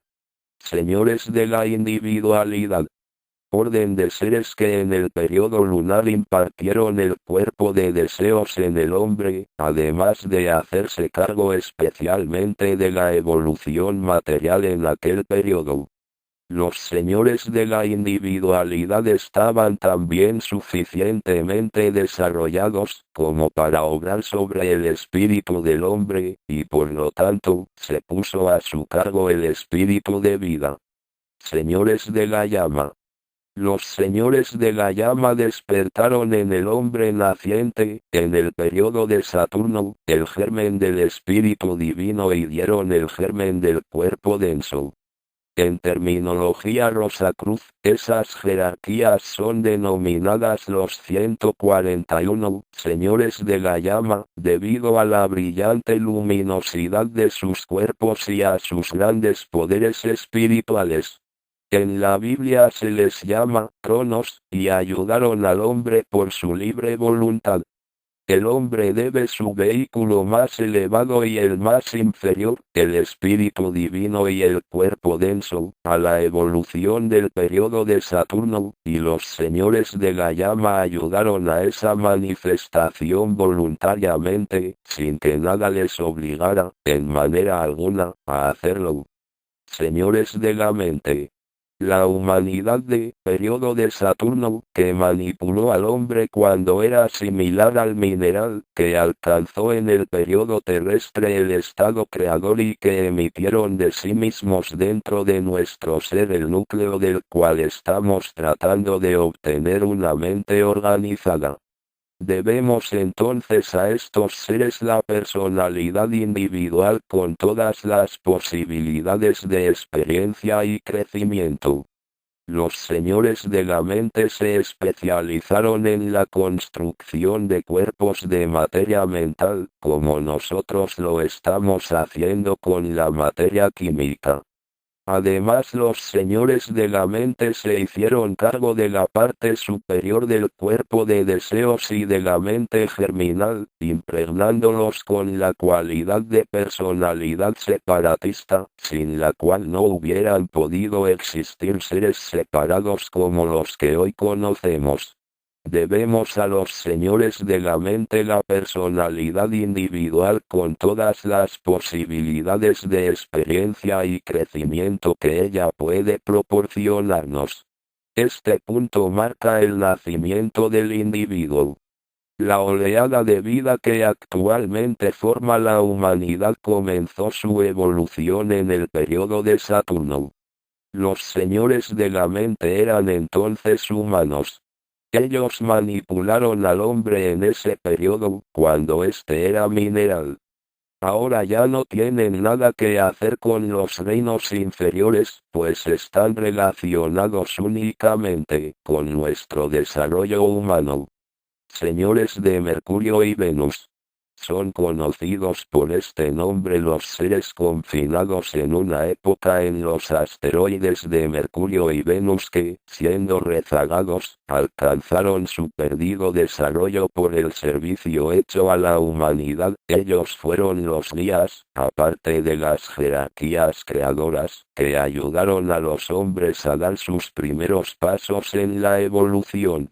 Señores de la individualidad. Orden de seres que en el periodo lunar impartieron el cuerpo de deseos en el hombre, además de hacerse cargo especialmente de la evolución material en aquel periodo. Los señores de la individualidad estaban también suficientemente desarrollados como para obrar sobre el espíritu del hombre, y por lo tanto, se puso a su cargo el espíritu de vida. Señores de la llama. Los señores de la llama despertaron en el hombre naciente, en el periodo de Saturno, el germen del espíritu divino y dieron el germen del cuerpo denso. En terminología Rosacruz, esas jerarquías son denominadas los 141 señores de la llama, debido a la brillante luminosidad de sus cuerpos y a sus grandes poderes espirituales. En la Biblia se les llama tronos, y ayudaron al hombre por su libre voluntad. El hombre debe su vehículo más elevado y el más inferior, el espíritu divino y el cuerpo denso, a la evolución del periodo de Saturno, y los señores de la llama ayudaron a esa manifestación voluntariamente, sin que nada les obligara, en manera alguna, a hacerlo. Señores de la mente. La humanidad de periodo de Saturno, que manipuló al hombre cuando era similar al mineral, que alcanzó en el periodo terrestre el estado creador y que emitieron de sí mismos dentro de nuestro ser el núcleo del cual estamos tratando de obtener una mente organizada. Debemos entonces a estos seres la personalidad individual con todas las posibilidades de experiencia y crecimiento. Los señores de la mente se especializaron en la construcción de cuerpos de materia mental, como nosotros lo estamos haciendo con la materia química. Además, los señores de la mente se hicieron cargo de la parte superior del cuerpo de deseos y de la mente germinal, impregnándolos con la cualidad de personalidad separatista, sin la cual no hubieran podido existir seres separados como los que hoy conocemos. Debemos a los señores de la mente la personalidad individual con todas las posibilidades de experiencia y crecimiento que ella puede proporcionarnos. Este punto marca el nacimiento del individuo. La oleada de vida que actualmente forma la humanidad comenzó su evolución en el periodo de Saturno. Los señores de la mente eran entonces humanos. Ellos manipularon al hombre en ese periodo, cuando éste era mineral. Ahora ya no tienen nada que hacer con los reinos inferiores, pues están relacionados únicamente con nuestro desarrollo humano. Señores de Mercurio y Venus. Son conocidos por este nombre los seres confinados en una época en los asteroides de Mercurio y Venus que, siendo rezagados, alcanzaron su perdido desarrollo por el servicio hecho a la humanidad. Ellos fueron los guías, aparte de las jerarquías creadoras, que ayudaron a los hombres a dar sus primeros pasos en la evolución.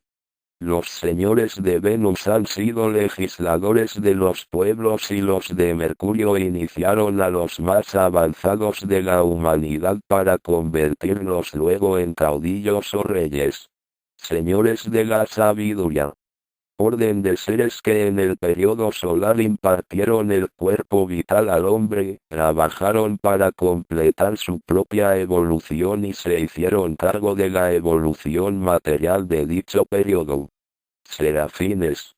Los señores de Venus han sido legisladores de los pueblos y los de Mercurio iniciaron a los más avanzados de la humanidad para convertirlos luego en caudillos o reyes. Señores de la sabiduría. Orden de seres que en el periodo solar impartieron el cuerpo vital al hombre, trabajaron para completar su propia evolución y se hicieron cargo de la evolución material de dicho periodo. Serafines.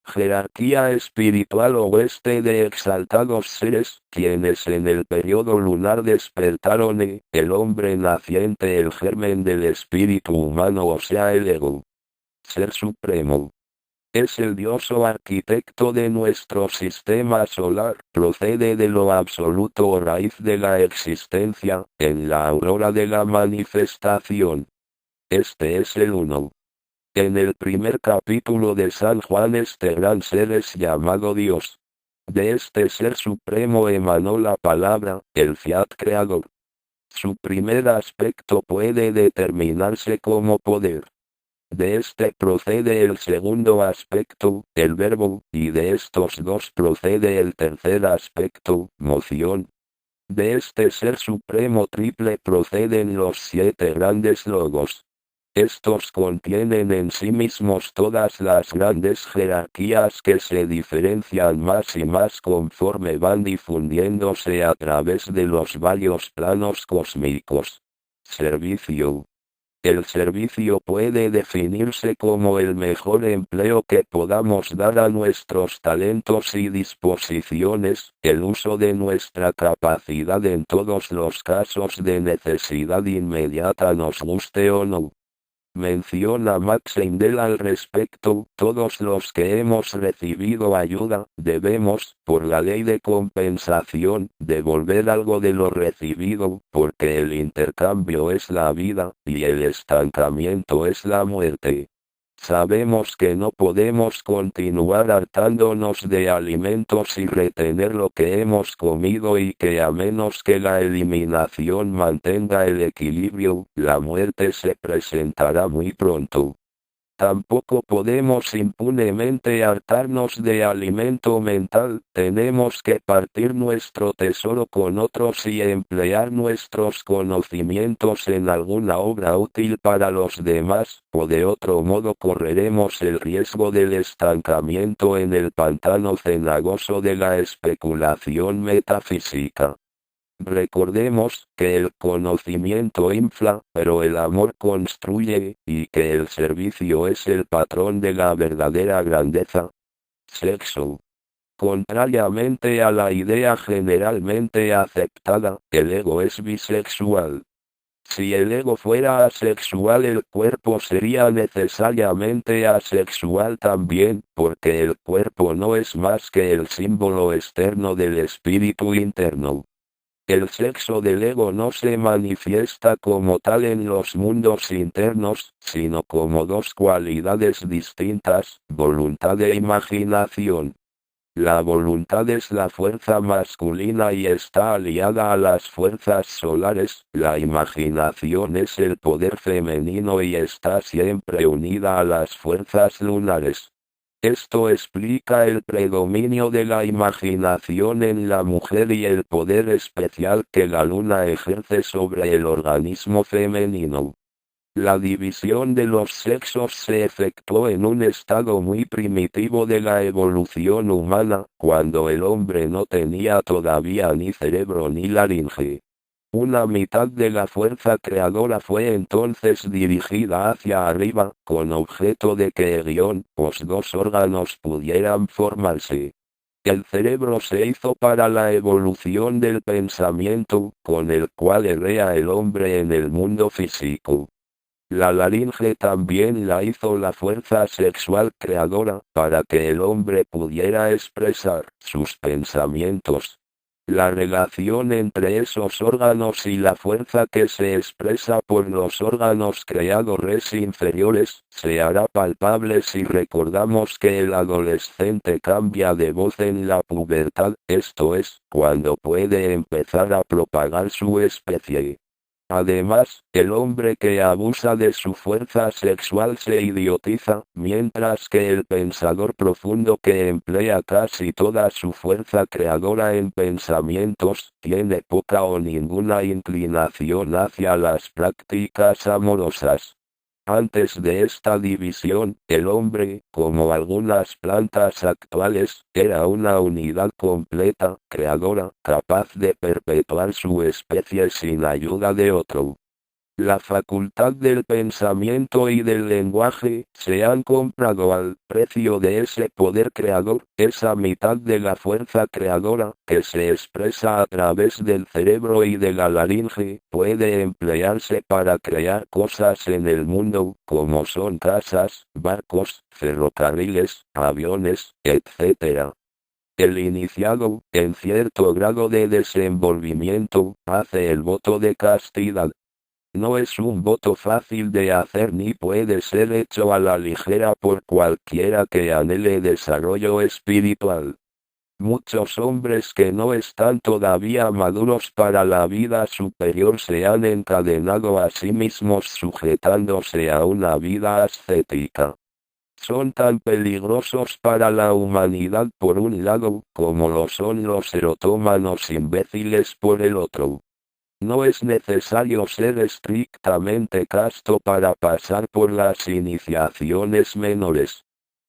Jerarquía espiritual oeste de exaltados seres, quienes en el periodo lunar despertaron el hombre naciente, el germen del espíritu humano, o sea el ego. Ser supremo. Es el dios o arquitecto de nuestro sistema solar, procede de lo absoluto o raíz de la existencia, en la aurora de la manifestación. Este es el uno. En el primer capítulo de San Juan este gran ser es llamado Dios. De este ser supremo emanó la palabra, el fiat creador. Su primer aspecto puede determinarse como poder. De este procede el segundo aspecto, el verbo, y de estos dos procede el tercer aspecto, moción. De este ser supremo triple proceden los 7 grandes logos. Estos contienen en sí mismos todas las grandes jerarquías que se diferencian más y más conforme van difundiéndose a través de los varios planos cósmicos. Servicio. El servicio puede definirse como el mejor empleo que podamos dar a nuestros talentos y disposiciones, el uso de nuestra capacidad en todos los casos de necesidad inmediata, nos guste o no. Menciona Max Heindel al respecto: todos los que hemos recibido ayuda, debemos, por la ley de compensación, devolver algo de lo recibido, porque el intercambio es la vida, y el estancamiento es la muerte. Sabemos que no podemos continuar hartándonos de alimentos y retener lo que hemos comido, y que a menos que la eliminación mantenga el equilibrio, la muerte se presentará muy pronto. Tampoco podemos impunemente hartarnos de alimento mental, tenemos que partir nuestro tesoro con otros y emplear nuestros conocimientos en alguna obra útil para los demás, o de otro modo correremos el riesgo del estancamiento en el pantano cenagoso de la especulación metafísica. Recordemos que el conocimiento infla, pero el amor construye, y que el servicio es el patrón de la verdadera grandeza. Sexo. Contrariamente a la idea generalmente aceptada, el ego es bisexual. Si el ego fuera asexual, el cuerpo sería necesariamente asexual también, porque el cuerpo no es más que el símbolo externo del espíritu interno. El sexo del ego no se manifiesta como tal en los mundos internos, sino como dos cualidades distintas, voluntad e imaginación. La voluntad es la fuerza masculina y está aliada a las fuerzas solares, la imaginación es el poder femenino y está siempre unida a las fuerzas lunares. Esto explica el predominio de la imaginación en la mujer y el poder especial que la luna ejerce sobre el organismo femenino. La división de los sexos se efectuó en un estado muy primitivo de la evolución humana, cuando el hombre no tenía todavía ni cerebro ni laringe. Una mitad de la fuerza creadora fue entonces dirigida hacia arriba, con objeto de que los dos órganos pudieran formarse. El cerebro se hizo para la evolución del pensamiento, con el cual herrea el hombre en el mundo físico. La laringe también la hizo la fuerza sexual creadora, para que el hombre pudiera expresar sus pensamientos. La relación entre esos órganos y la fuerza que se expresa por los órganos creadores inferiores, se hará palpable si recordamos que el adolescente cambia de voz en la pubertad, esto es, cuando puede empezar a propagar su especie. Además, el hombre que abusa de su fuerza sexual se idiotiza, mientras que el pensador profundo que emplea casi toda su fuerza creadora en pensamientos, tiene poca o ninguna inclinación hacia las prácticas amorosas. Antes de esta división, el hombre, como algunas plantas actuales, era una unidad completa, creadora, capaz de perpetuar su especie sin ayuda de otro. La facultad del pensamiento y del lenguaje se han comprado al precio de ese poder creador, esa mitad de la fuerza creadora, que se expresa a través del cerebro y de la laringe, puede emplearse para crear cosas en el mundo, como son casas, barcos, ferrocarriles, aviones, etc. El iniciado, en cierto grado de desenvolvimiento, hace el voto de castidad. No es un voto fácil de hacer ni puede ser hecho a la ligera por cualquiera que anhele desarrollo espiritual. Muchos hombres que no están todavía maduros para la vida superior se han encadenado a sí mismos sujetándose a una vida ascética. Son tan peligrosos para la humanidad por un lado, como lo son los erotómanos imbéciles por el otro. No es necesario ser estrictamente casto para pasar por las iniciaciones menores.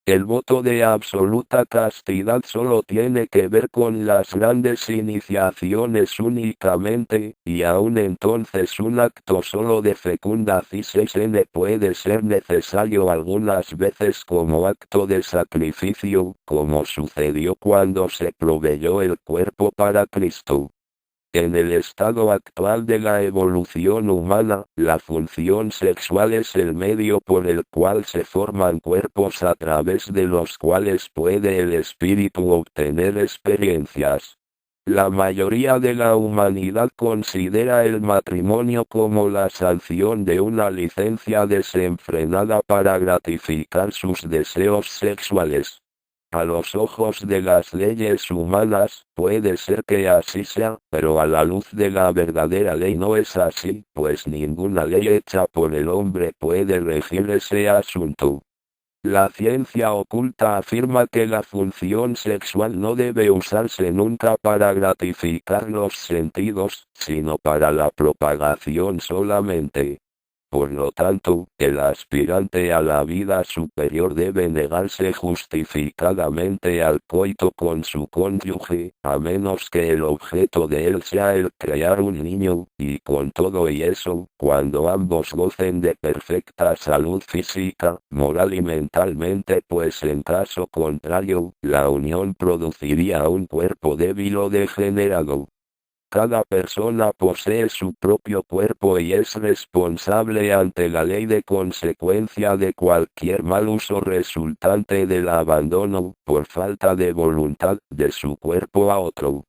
El voto de absoluta castidad solo tiene que ver con las grandes iniciaciones únicamente, y aun entonces un acto solo de fecundación puede ser necesario algunas veces como acto de sacrificio, como sucedió cuando se proveyó el cuerpo para Cristo. En el estado actual de la evolución humana, la función sexual es el medio por el cual se forman cuerpos a través de los cuales puede el espíritu obtener experiencias. La mayoría de la humanidad considera el matrimonio como la sanción de una licencia desenfrenada para gratificar sus deseos sexuales. A los ojos de las leyes humanas, puede ser que así sea, pero a la luz de la verdadera ley no es así, pues ninguna ley hecha por el hombre puede regir ese asunto. La ciencia oculta afirma que la función sexual no debe usarse nunca para gratificar los sentidos, sino para la propagación solamente. Por lo tanto, el aspirante a la vida superior debe negarse justificadamente al coito con su cónyuge, a menos que el objeto de él sea el crear un niño, y con todo y eso, cuando ambos gocen de perfecta salud física, moral y mentalmente, pues en caso contrario, la unión produciría un cuerpo débil o degenerado. Cada persona posee su propio cuerpo y es responsable ante la ley de consecuencia de cualquier mal uso resultante del abandono, por falta de voluntad, de su cuerpo a otro.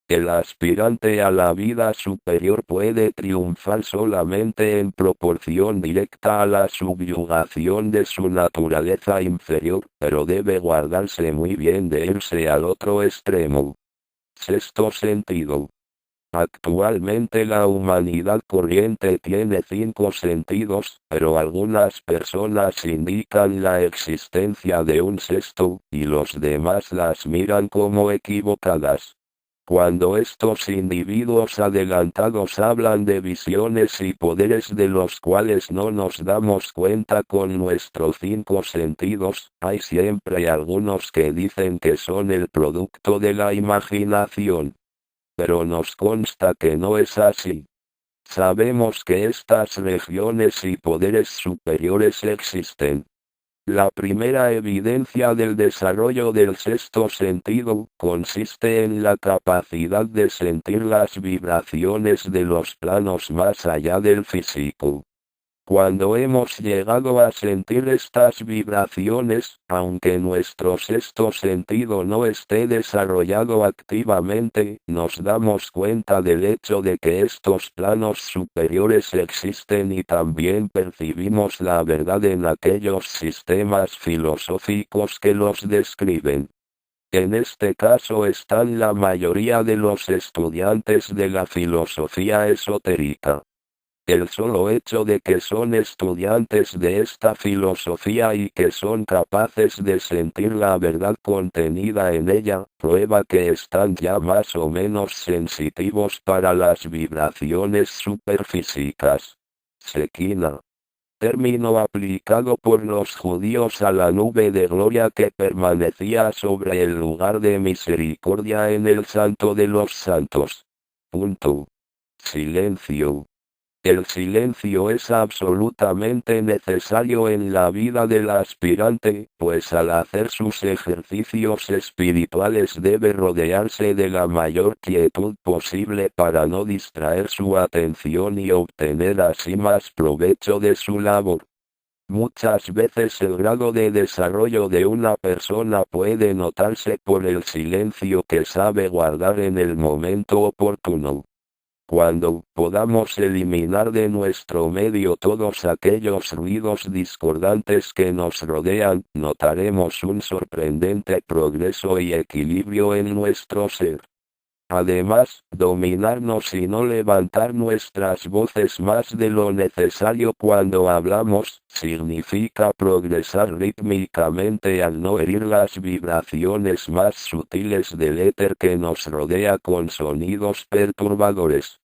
El aspirante a la vida superior puede triunfar solamente en proporción directa a la subyugación de su naturaleza inferior, pero debe guardarse muy bien de irse al otro extremo. Sexto sentido. Actualmente la humanidad corriente tiene 5 sentidos, pero algunas personas indican la existencia de un sexto, y los demás las miran como equivocadas. Cuando estos individuos adelantados hablan de visiones y poderes de los cuales no nos damos cuenta con nuestros 5 sentidos, hay siempre algunos que dicen que son el producto de la imaginación. Pero nos consta que no es así. Sabemos que estas regiones y poderes superiores existen. La primera evidencia del desarrollo del sexto sentido consiste en la capacidad de sentir las vibraciones de los planos más allá del físico. Cuando hemos llegado a sentir estas vibraciones, aunque nuestro sexto sentido no esté desarrollado activamente, nos damos cuenta del hecho de que estos planos superiores existen y también percibimos la verdad en aquellos sistemas filosóficos que los describen. En este caso están la mayoría de los estudiantes de la filosofía esotérica. El solo hecho de que son estudiantes de esta filosofía y que son capaces de sentir la verdad contenida en ella, prueba que están ya más o menos sensitivos para las vibraciones superfísicas. Sekina. Término aplicado por los judíos a la nube de gloria que permanecía sobre el lugar de misericordia en el Santo de los Santos. Punto. Silencio. El silencio es absolutamente necesario en la vida del aspirante, pues al hacer sus ejercicios espirituales debe rodearse de la mayor quietud posible para no distraer su atención y obtener así más provecho de su labor. Muchas veces el grado de desarrollo de una persona puede notarse por el silencio que sabe guardar en el momento oportuno. Cuando podamos eliminar de nuestro medio todos aquellos ruidos discordantes que nos rodean, notaremos un sorprendente progreso y equilibrio en nuestro ser. Además, dominarnos y no levantar nuestras voces más de lo necesario cuando hablamos, significa progresar rítmicamente al no herir las vibraciones más sutiles del éter que nos rodea con sonidos perturbadores.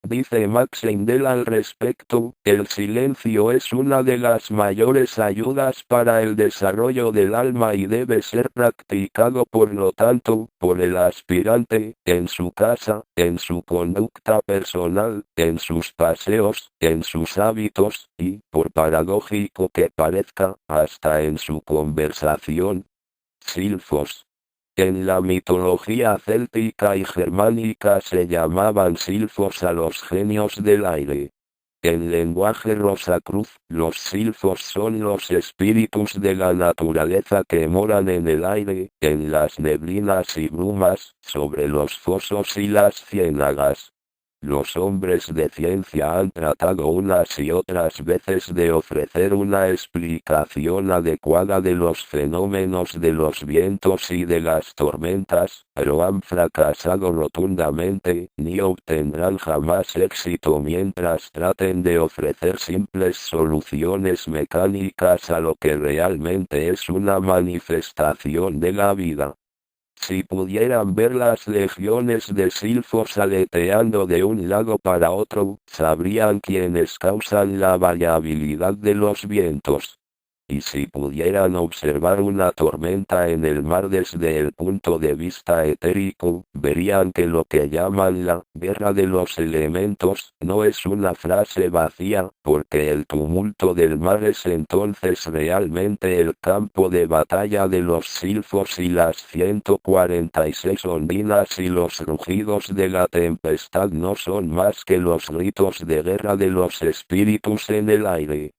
Dice Max Lindell al respecto, el silencio es una de las mayores ayudas para el desarrollo del alma y debe ser practicado por lo tanto, por el aspirante, en su casa, en su conducta personal, en sus paseos, en sus hábitos, y, por paradójico que parezca, hasta en su conversación. Silfos. En la mitología céltica y germánica se llamaban silfos a los genios del aire. En lenguaje rosacruz, los silfos son los espíritus de la naturaleza que moran en el aire, en las neblinas y brumas, sobre los fosos y las ciénagas. Los hombres de ciencia han tratado unas y otras veces de ofrecer una explicación adecuada de los fenómenos de los vientos y de las tormentas, pero han fracasado rotundamente, ni obtendrán jamás éxito mientras traten de ofrecer simples soluciones mecánicas a lo que realmente es una manifestación de la vida. Si pudieran ver las legiones de silfos aleteando de un lado para otro, sabrían quiénes causan la variabilidad de los vientos. Y si pudieran observar una tormenta en el mar desde el punto de vista etérico, verían que lo que llaman la guerra de los elementos no es una frase vacía, porque el tumulto del mar es entonces realmente el campo de batalla de los silfos y las 146 ondinas y los rugidos de la tempestad no son más que los ritos de guerra de los espíritus en el aire.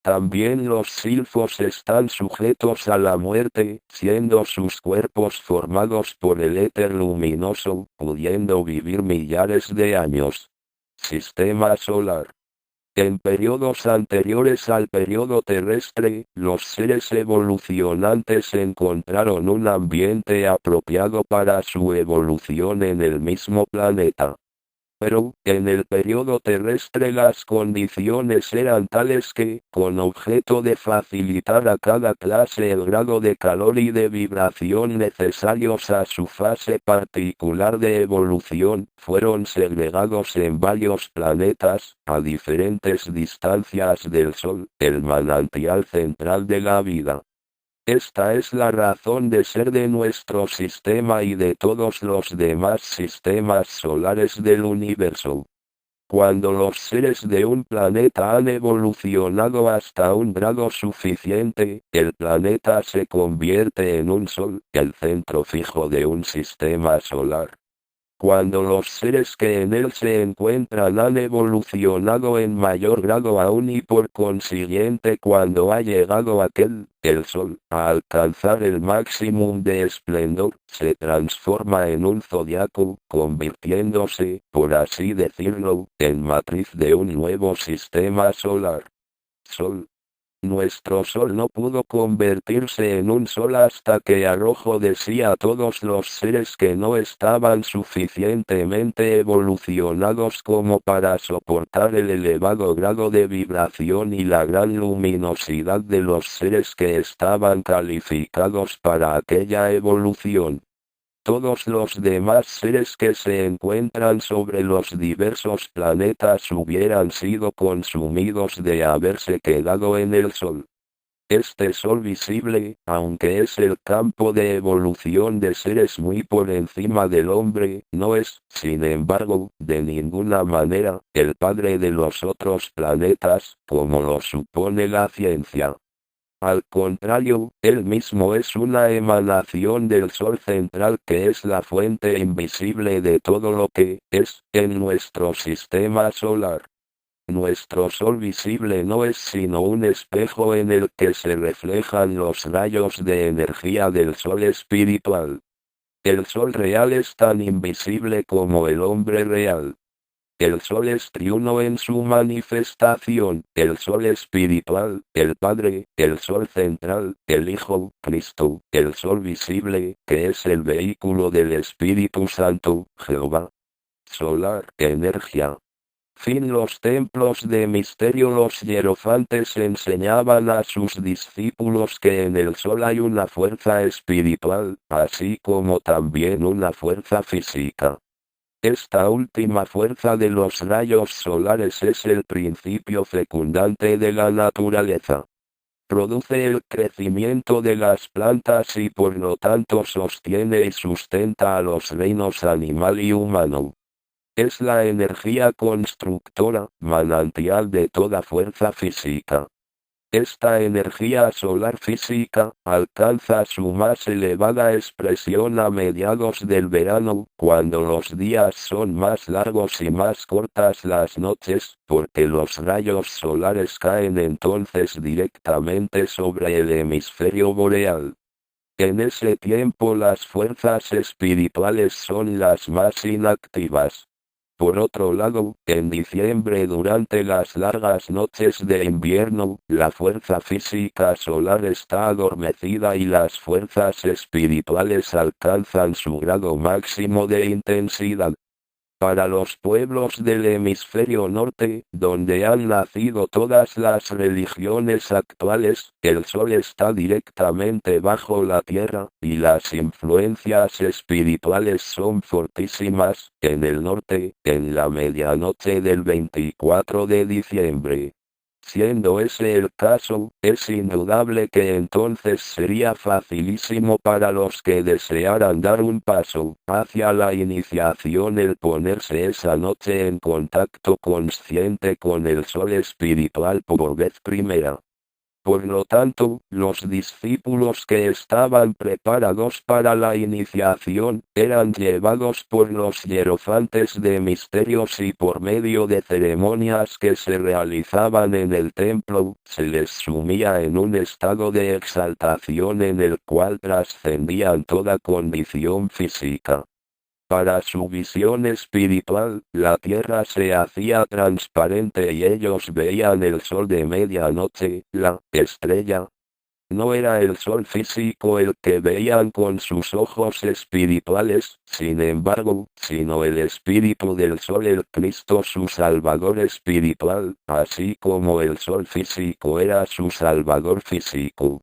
También los silfos están sujetos a la muerte, siendo sus cuerpos formados por el éter luminoso, pudiendo vivir millares de años. Sistema solar. En periodos anteriores al periodo terrestre, los seres evolucionantes encontraron un ambiente apropiado para su evolución en el mismo planeta. Pero, en el periodo terrestre las condiciones eran tales que, con objeto de facilitar a cada clase el grado de calor y de vibración necesarios a su fase particular de evolución, fueron segregados en varios planetas, a diferentes distancias del Sol, el manantial central de la vida. Esta es la razón de ser de nuestro sistema y de todos los demás sistemas solares del universo. Cuando los seres de un planeta han evolucionado hasta un grado suficiente, el planeta se convierte en un sol, el centro fijo de un sistema solar. Cuando los seres que en él se encuentran han evolucionado en mayor grado aún y por consiguiente cuando ha llegado aquel, el Sol, a alcanzar el máximo de esplendor, se transforma en un zodiaco, convirtiéndose, por así decirlo, en matriz de un nuevo sistema solar. Sol. Nuestro Sol no pudo convertirse en un Sol hasta que arrojó de sí a todos los seres que no estaban suficientemente evolucionados como para soportar el elevado grado de vibración y la gran luminosidad de los seres que estaban calificados para aquella evolución. Todos los demás seres que se encuentran sobre los diversos planetas hubieran sido consumidos de haberse quedado en el Sol. Este Sol visible, aunque es el campo de evolución de seres muy por encima del hombre, no es, sin embargo, de ninguna manera, el padre de los otros planetas, como lo supone la ciencia. Al contrario, él mismo es una emanación del Sol central que es la fuente invisible de todo lo que es, en nuestro sistema solar. Nuestro Sol visible no es sino un espejo en el que se reflejan los rayos de energía del Sol espiritual. El Sol real es tan invisible como el hombre real. El Sol es triuno en su manifestación, el Sol espiritual, el Padre, el Sol central, el Hijo, Cristo, el Sol visible, que es el vehículo del Espíritu Santo, Jehová. Solar, energía. Fin. Los templos de misterio. Los hierofantes enseñaban a sus discípulos que en el Sol hay una fuerza espiritual, así como también una fuerza física. Esta última fuerza de los rayos solares es el principio fecundante de la naturaleza. Produce el crecimiento de las plantas y por lo tanto sostiene y sustenta a los reinos animal y humano. Es la energía constructora, manantial de toda fuerza física. Esta energía solar física alcanza su más elevada expresión a mediados del verano, cuando los días son más largos y más cortas las noches, porque los rayos solares caen entonces directamente sobre el hemisferio boreal. En ese tiempo las fuerzas espirituales son las más inactivas. Por otro lado, en diciembre durante las largas noches de invierno, la fuerza física solar está adormecida y las fuerzas espirituales alcanzan su grado máximo de intensidad. Para los pueblos del hemisferio norte, donde han nacido todas las religiones actuales, el sol está directamente bajo la tierra, y las influencias espirituales son fortísimas, en el norte, en la medianoche del 24 de diciembre. Siendo ese el caso, es indudable que entonces sería facilísimo para los que desearan dar un paso hacia la iniciación el ponerse esa noche en contacto consciente con el sol espiritual por vez primera. Por lo tanto, los discípulos que estaban preparados para la iniciación, eran llevados por los hierofantes de misterios y por medio de ceremonias que se realizaban en el templo, se les sumía en un estado de exaltación en el cual trascendían toda condición física. Para su visión espiritual, la tierra se hacía transparente y ellos veían el sol de medianoche, la estrella. No era el sol físico el que veían con sus ojos espirituales, sin embargo, sino el espíritu del sol, el Cristo su Salvador espiritual, así como el sol físico era su Salvador físico.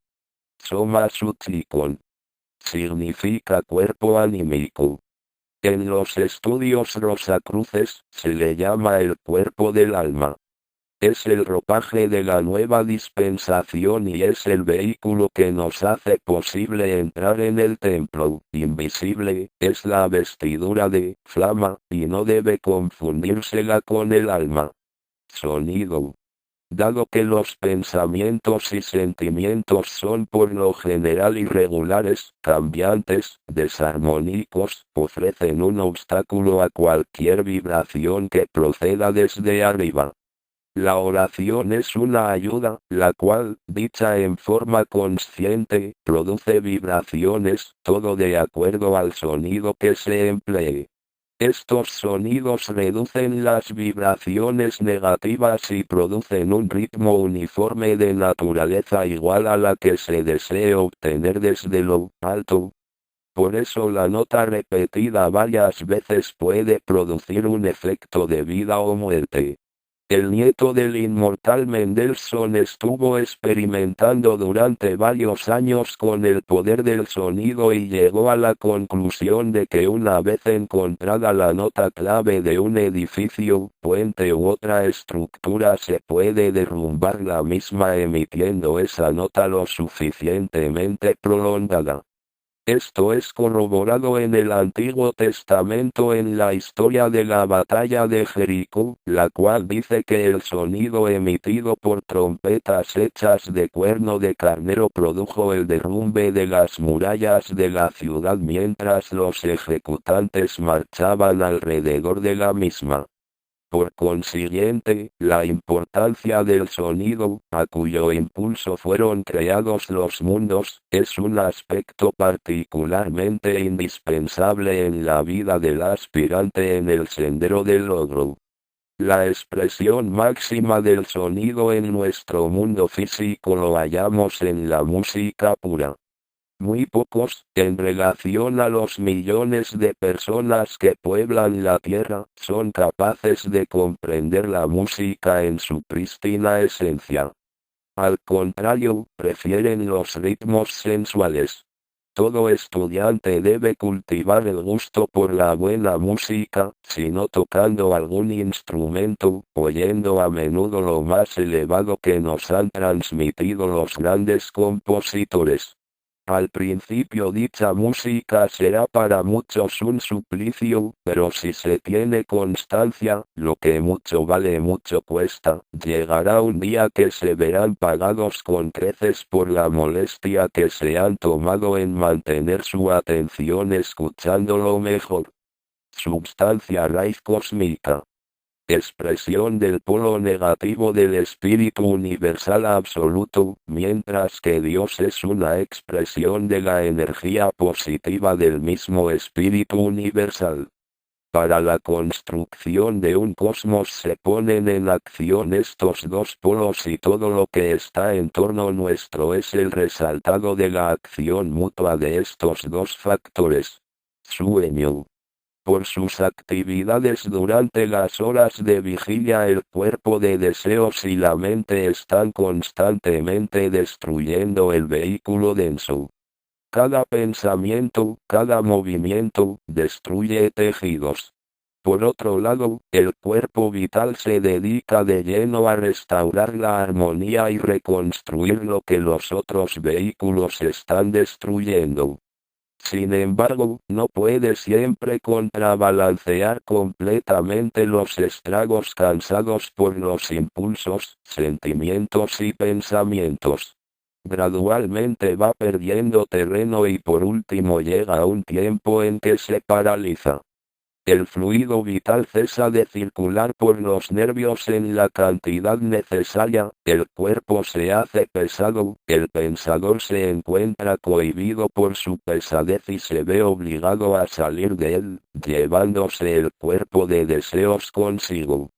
Soma Suchikon significa cuerpo anímico. En los estudios rosacruces, se le llama el cuerpo del alma. Es el ropaje de la nueva dispensación y es el vehículo que nos hace posible entrar en el templo. Invisible, es la vestidura de flama, y no debe confundírsela con el alma. Sonido. Dado que los pensamientos y sentimientos son por lo general irregulares, cambiantes, desarmónicos, ofrecen un obstáculo a cualquier vibración que proceda desde arriba. La oración es una ayuda, la cual, dicha en forma consciente, produce vibraciones, todo de acuerdo al sonido que se emplee. Estos sonidos reducen las vibraciones negativas y producen un ritmo uniforme de naturaleza igual a la que se desee obtener desde lo alto. Por eso la nota repetida varias veces puede producir un efecto de vida o muerte. El nieto del inmortal Mendelssohn estuvo experimentando durante varios años con el poder del sonido y llegó a la conclusión de que una vez encontrada la nota clave de un edificio, puente u otra estructura se puede derrumbar la misma emitiendo esa nota lo suficientemente prolongada. Esto es corroborado en el Antiguo Testamento en la historia de la batalla de Jericó, la cual dice que el sonido emitido por trompetas hechas de cuerno de carnero produjo el derrumbe de las murallas de la ciudad mientras los ejecutantes marchaban alrededor de la misma. Por consiguiente, la importancia del sonido, a cuyo impulso fueron creados los mundos, es un aspecto particularmente indispensable en la vida del aspirante en el sendero del logro. La expresión máxima del sonido en nuestro mundo físico lo hallamos en la música pura. Muy pocos, en relación a los millones de personas que pueblan la Tierra, son capaces de comprender la música en su prístina esencia. Al contrario, prefieren los ritmos sensuales. todo estudiante debe cultivar el gusto por la buena música, sino tocando algún instrumento, oyendo a menudo lo más elevado que nos han transmitido los grandes compositores. Al principio dicha música será para muchos un suplicio, pero si se tiene constancia, lo que mucho vale mucho cuesta, llegará un día que se verán pagados con creces por la molestia que se han tomado en mantener su atención escuchándolo mejor. Substancia raíz cósmica. Expresión del polo negativo del espíritu universal absoluto, mientras que Dios es una expresión de la energía positiva del mismo espíritu universal. Para la construcción de un cosmos se ponen en acción estos dos polos y todo lo que está en torno nuestro es el resultado de la acción mutua de estos dos factores. Sueño. Por sus actividades durante las horas de vigilia el cuerpo de deseos y la mente están constantemente destruyendo el vehículo denso. Cada pensamiento, cada movimiento, destruye tejidos. Por otro lado, el cuerpo vital se dedica de lleno a restaurar la armonía y reconstruir lo que los otros vehículos están destruyendo. Sin embargo, no puede siempre contrabalancear completamente los estragos causados por los impulsos, sentimientos y pensamientos. Gradualmente va perdiendo terreno y por último llega un tiempo en que se paraliza. El fluido vital cesa de circular por los nervios en la cantidad necesaria, el cuerpo se hace pesado, el pensador se encuentra cohibido por su pesadez y se ve obligado a salir de él, llevándose el cuerpo de deseos consigo.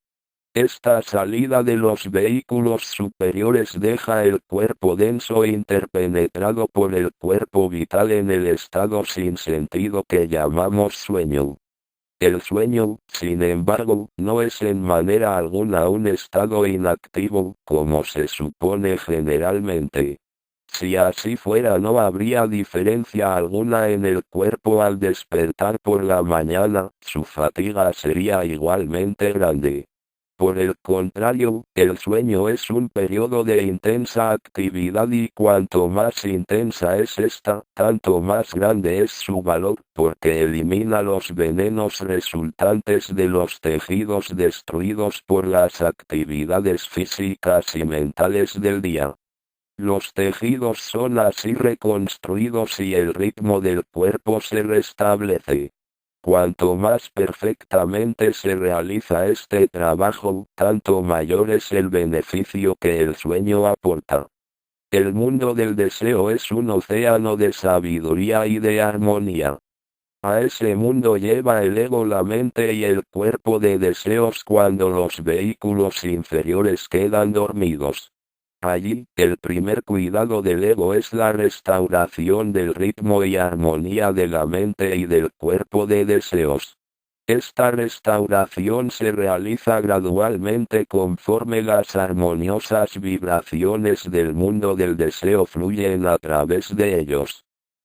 Esta salida de los vehículos superiores deja el cuerpo denso interpenetrado por el cuerpo vital en el estado sin sentido que llamamos sueño. El sueño, sin embargo, no es en manera alguna un estado inactivo, como se supone generalmente. Si así fuera no habría diferencia alguna en el cuerpo al despertar por la mañana, su fatiga sería igualmente grande. Por el contrario, el sueño es un periodo de intensa actividad y cuanto más intensa es esta, tanto más grande es su valor, porque elimina los venenos resultantes de los tejidos destruidos por las actividades físicas y mentales del día. Los tejidos son así reconstruidos y el ritmo del cuerpo se restablece. Cuanto más perfectamente se realiza este trabajo, tanto mayor es el beneficio que el sueño aporta. El mundo del deseo es un océano de sabiduría y de armonía. A ese mundo lleva el ego, la mente y el cuerpo de deseos cuando los vehículos inferiores quedan dormidos. Allí, el primer cuidado del ego es la restauración del ritmo y armonía de la mente y del cuerpo de deseos. Esta restauración se realiza gradualmente conforme las armoniosas vibraciones del mundo del deseo fluyen a través de ellos.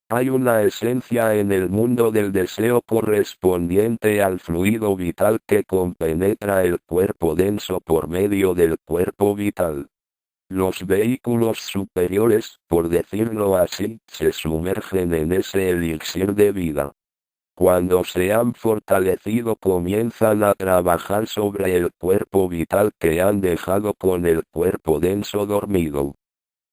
Hay una esencia en el mundo del deseo correspondiente al fluido vital que compenetra el cuerpo denso por medio del cuerpo vital. Los vehículos superiores, por decirlo así, se sumergen en ese elixir de vida. Cuando se han fortalecido comienzan a trabajar sobre el cuerpo vital que han dejado con el cuerpo denso dormido.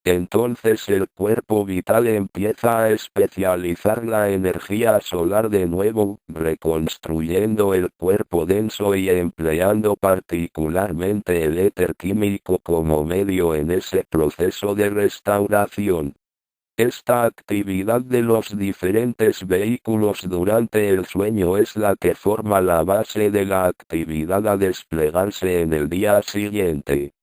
Entonces el cuerpo vital empieza a especializar la energía solar de nuevo, reconstruyendo el cuerpo denso y empleando particularmente el éter químico como medio en ese proceso de restauración. Esta actividad de los diferentes vehículos durante el sueño es la que forma la base de la actividad a desplegarse en el día siguiente.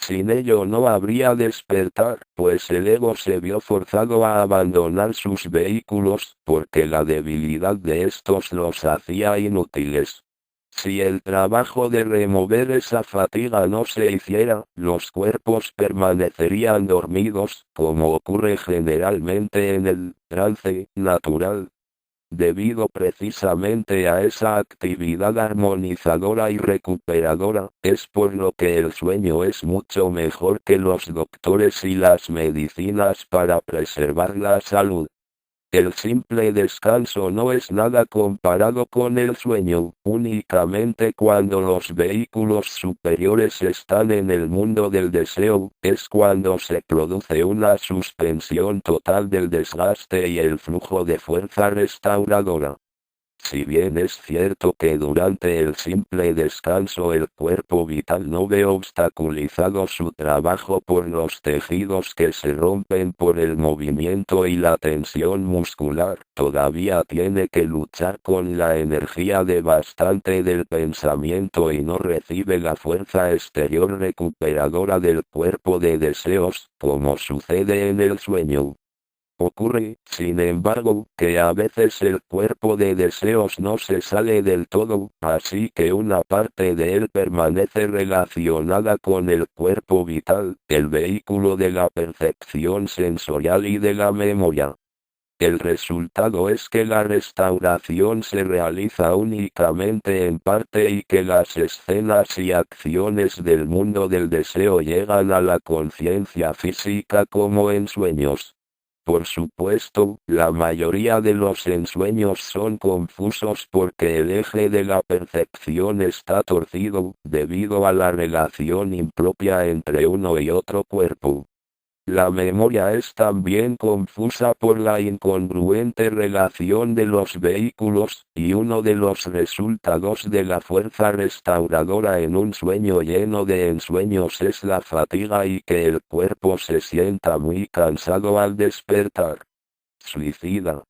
Sin ello no habría despertar, pues el ego se vio forzado a abandonar sus vehículos, porque la debilidad de estos los hacía inútiles. Si el trabajo de remover esa fatiga no se hiciera, los cuerpos permanecerían dormidos, como ocurre generalmente en el trance natural. Debido precisamente a esa actividad armonizadora y recuperadora, es por lo que el sueño es mucho mejor que los doctores y las medicinas para preservar la salud. El simple descanso no es nada comparado con el sueño, únicamente cuando los vehículos superiores están en el mundo del deseo, es cuando se produce una suspensión total del desgaste y el flujo de fuerza restauradora. Si bien es cierto que durante el simple descanso el cuerpo vital no ve obstaculizado su trabajo por los tejidos que se rompen por el movimiento y la tensión muscular, todavía tiene que luchar con la energía devastante del pensamiento y no recibe la fuerza exterior recuperadora del cuerpo de deseos, como sucede en el sueño. Ocurre, sin embargo, que a veces el cuerpo de deseos no se sale del todo, así que una parte de él permanece relacionada con el cuerpo vital, el vehículo de la percepción sensorial y de la memoria. El resultado es que la restauración se realiza únicamente en parte y que las escenas y acciones del mundo del deseo llegan a la conciencia física como en sueños. Por supuesto, la mayoría de los ensueños son confusos porque el eje de la percepción está torcido, debido a la relación impropia entre uno y otro cuerpo. La memoria es también confusa por la incongruente relación de los vehículos, y uno de los resultados de la fuerza restauradora en un sueño lleno de ensueños es la fatiga y que el cuerpo se sienta muy cansado al despertar. Suicida.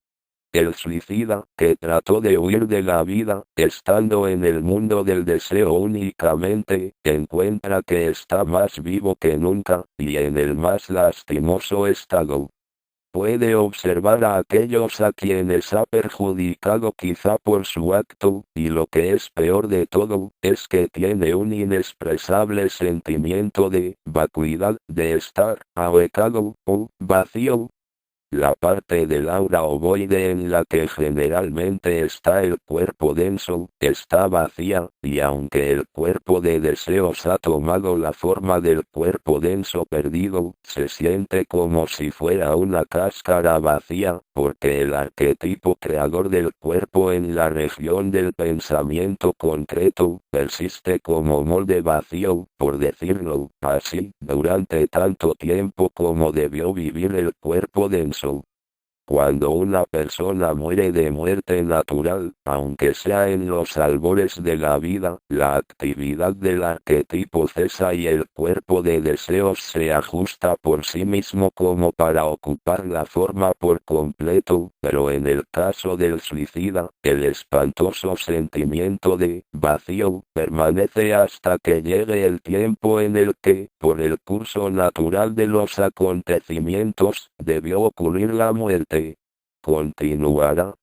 El suicida, que trató de huir de la vida, estando en el mundo del deseo únicamente, encuentra que está más vivo que nunca, y en el más lastimoso estado. Puede observar a aquellos a quienes ha perjudicado quizá por su acto, y lo que es peor de todo, es que tiene un inexpresable sentimiento de vacuidad, de estar ahuecado o vacío. La parte del aura ovoide en la que generalmente está el cuerpo denso, está vacía, y aunque el cuerpo de deseos ha tomado la forma del cuerpo denso perdido, se siente como si fuera una cáscara vacía, porque el arquetipo creador del cuerpo en la región del pensamiento concreto, persiste como molde vacío, por decirlo así, durante tanto tiempo como debió vivir el cuerpo denso. Cuando una persona muere de muerte natural, aunque sea en los albores de la vida, la actividad del arquetipo cesa y el cuerpo de deseos se ajusta por sí mismo como para ocupar la forma por completo, pero en el caso del suicida, el espantoso sentimiento de vacío permanece hasta que llegue el tiempo en el que, por el curso natural de los acontecimientos, debió ocurrir la muerte. Continuará.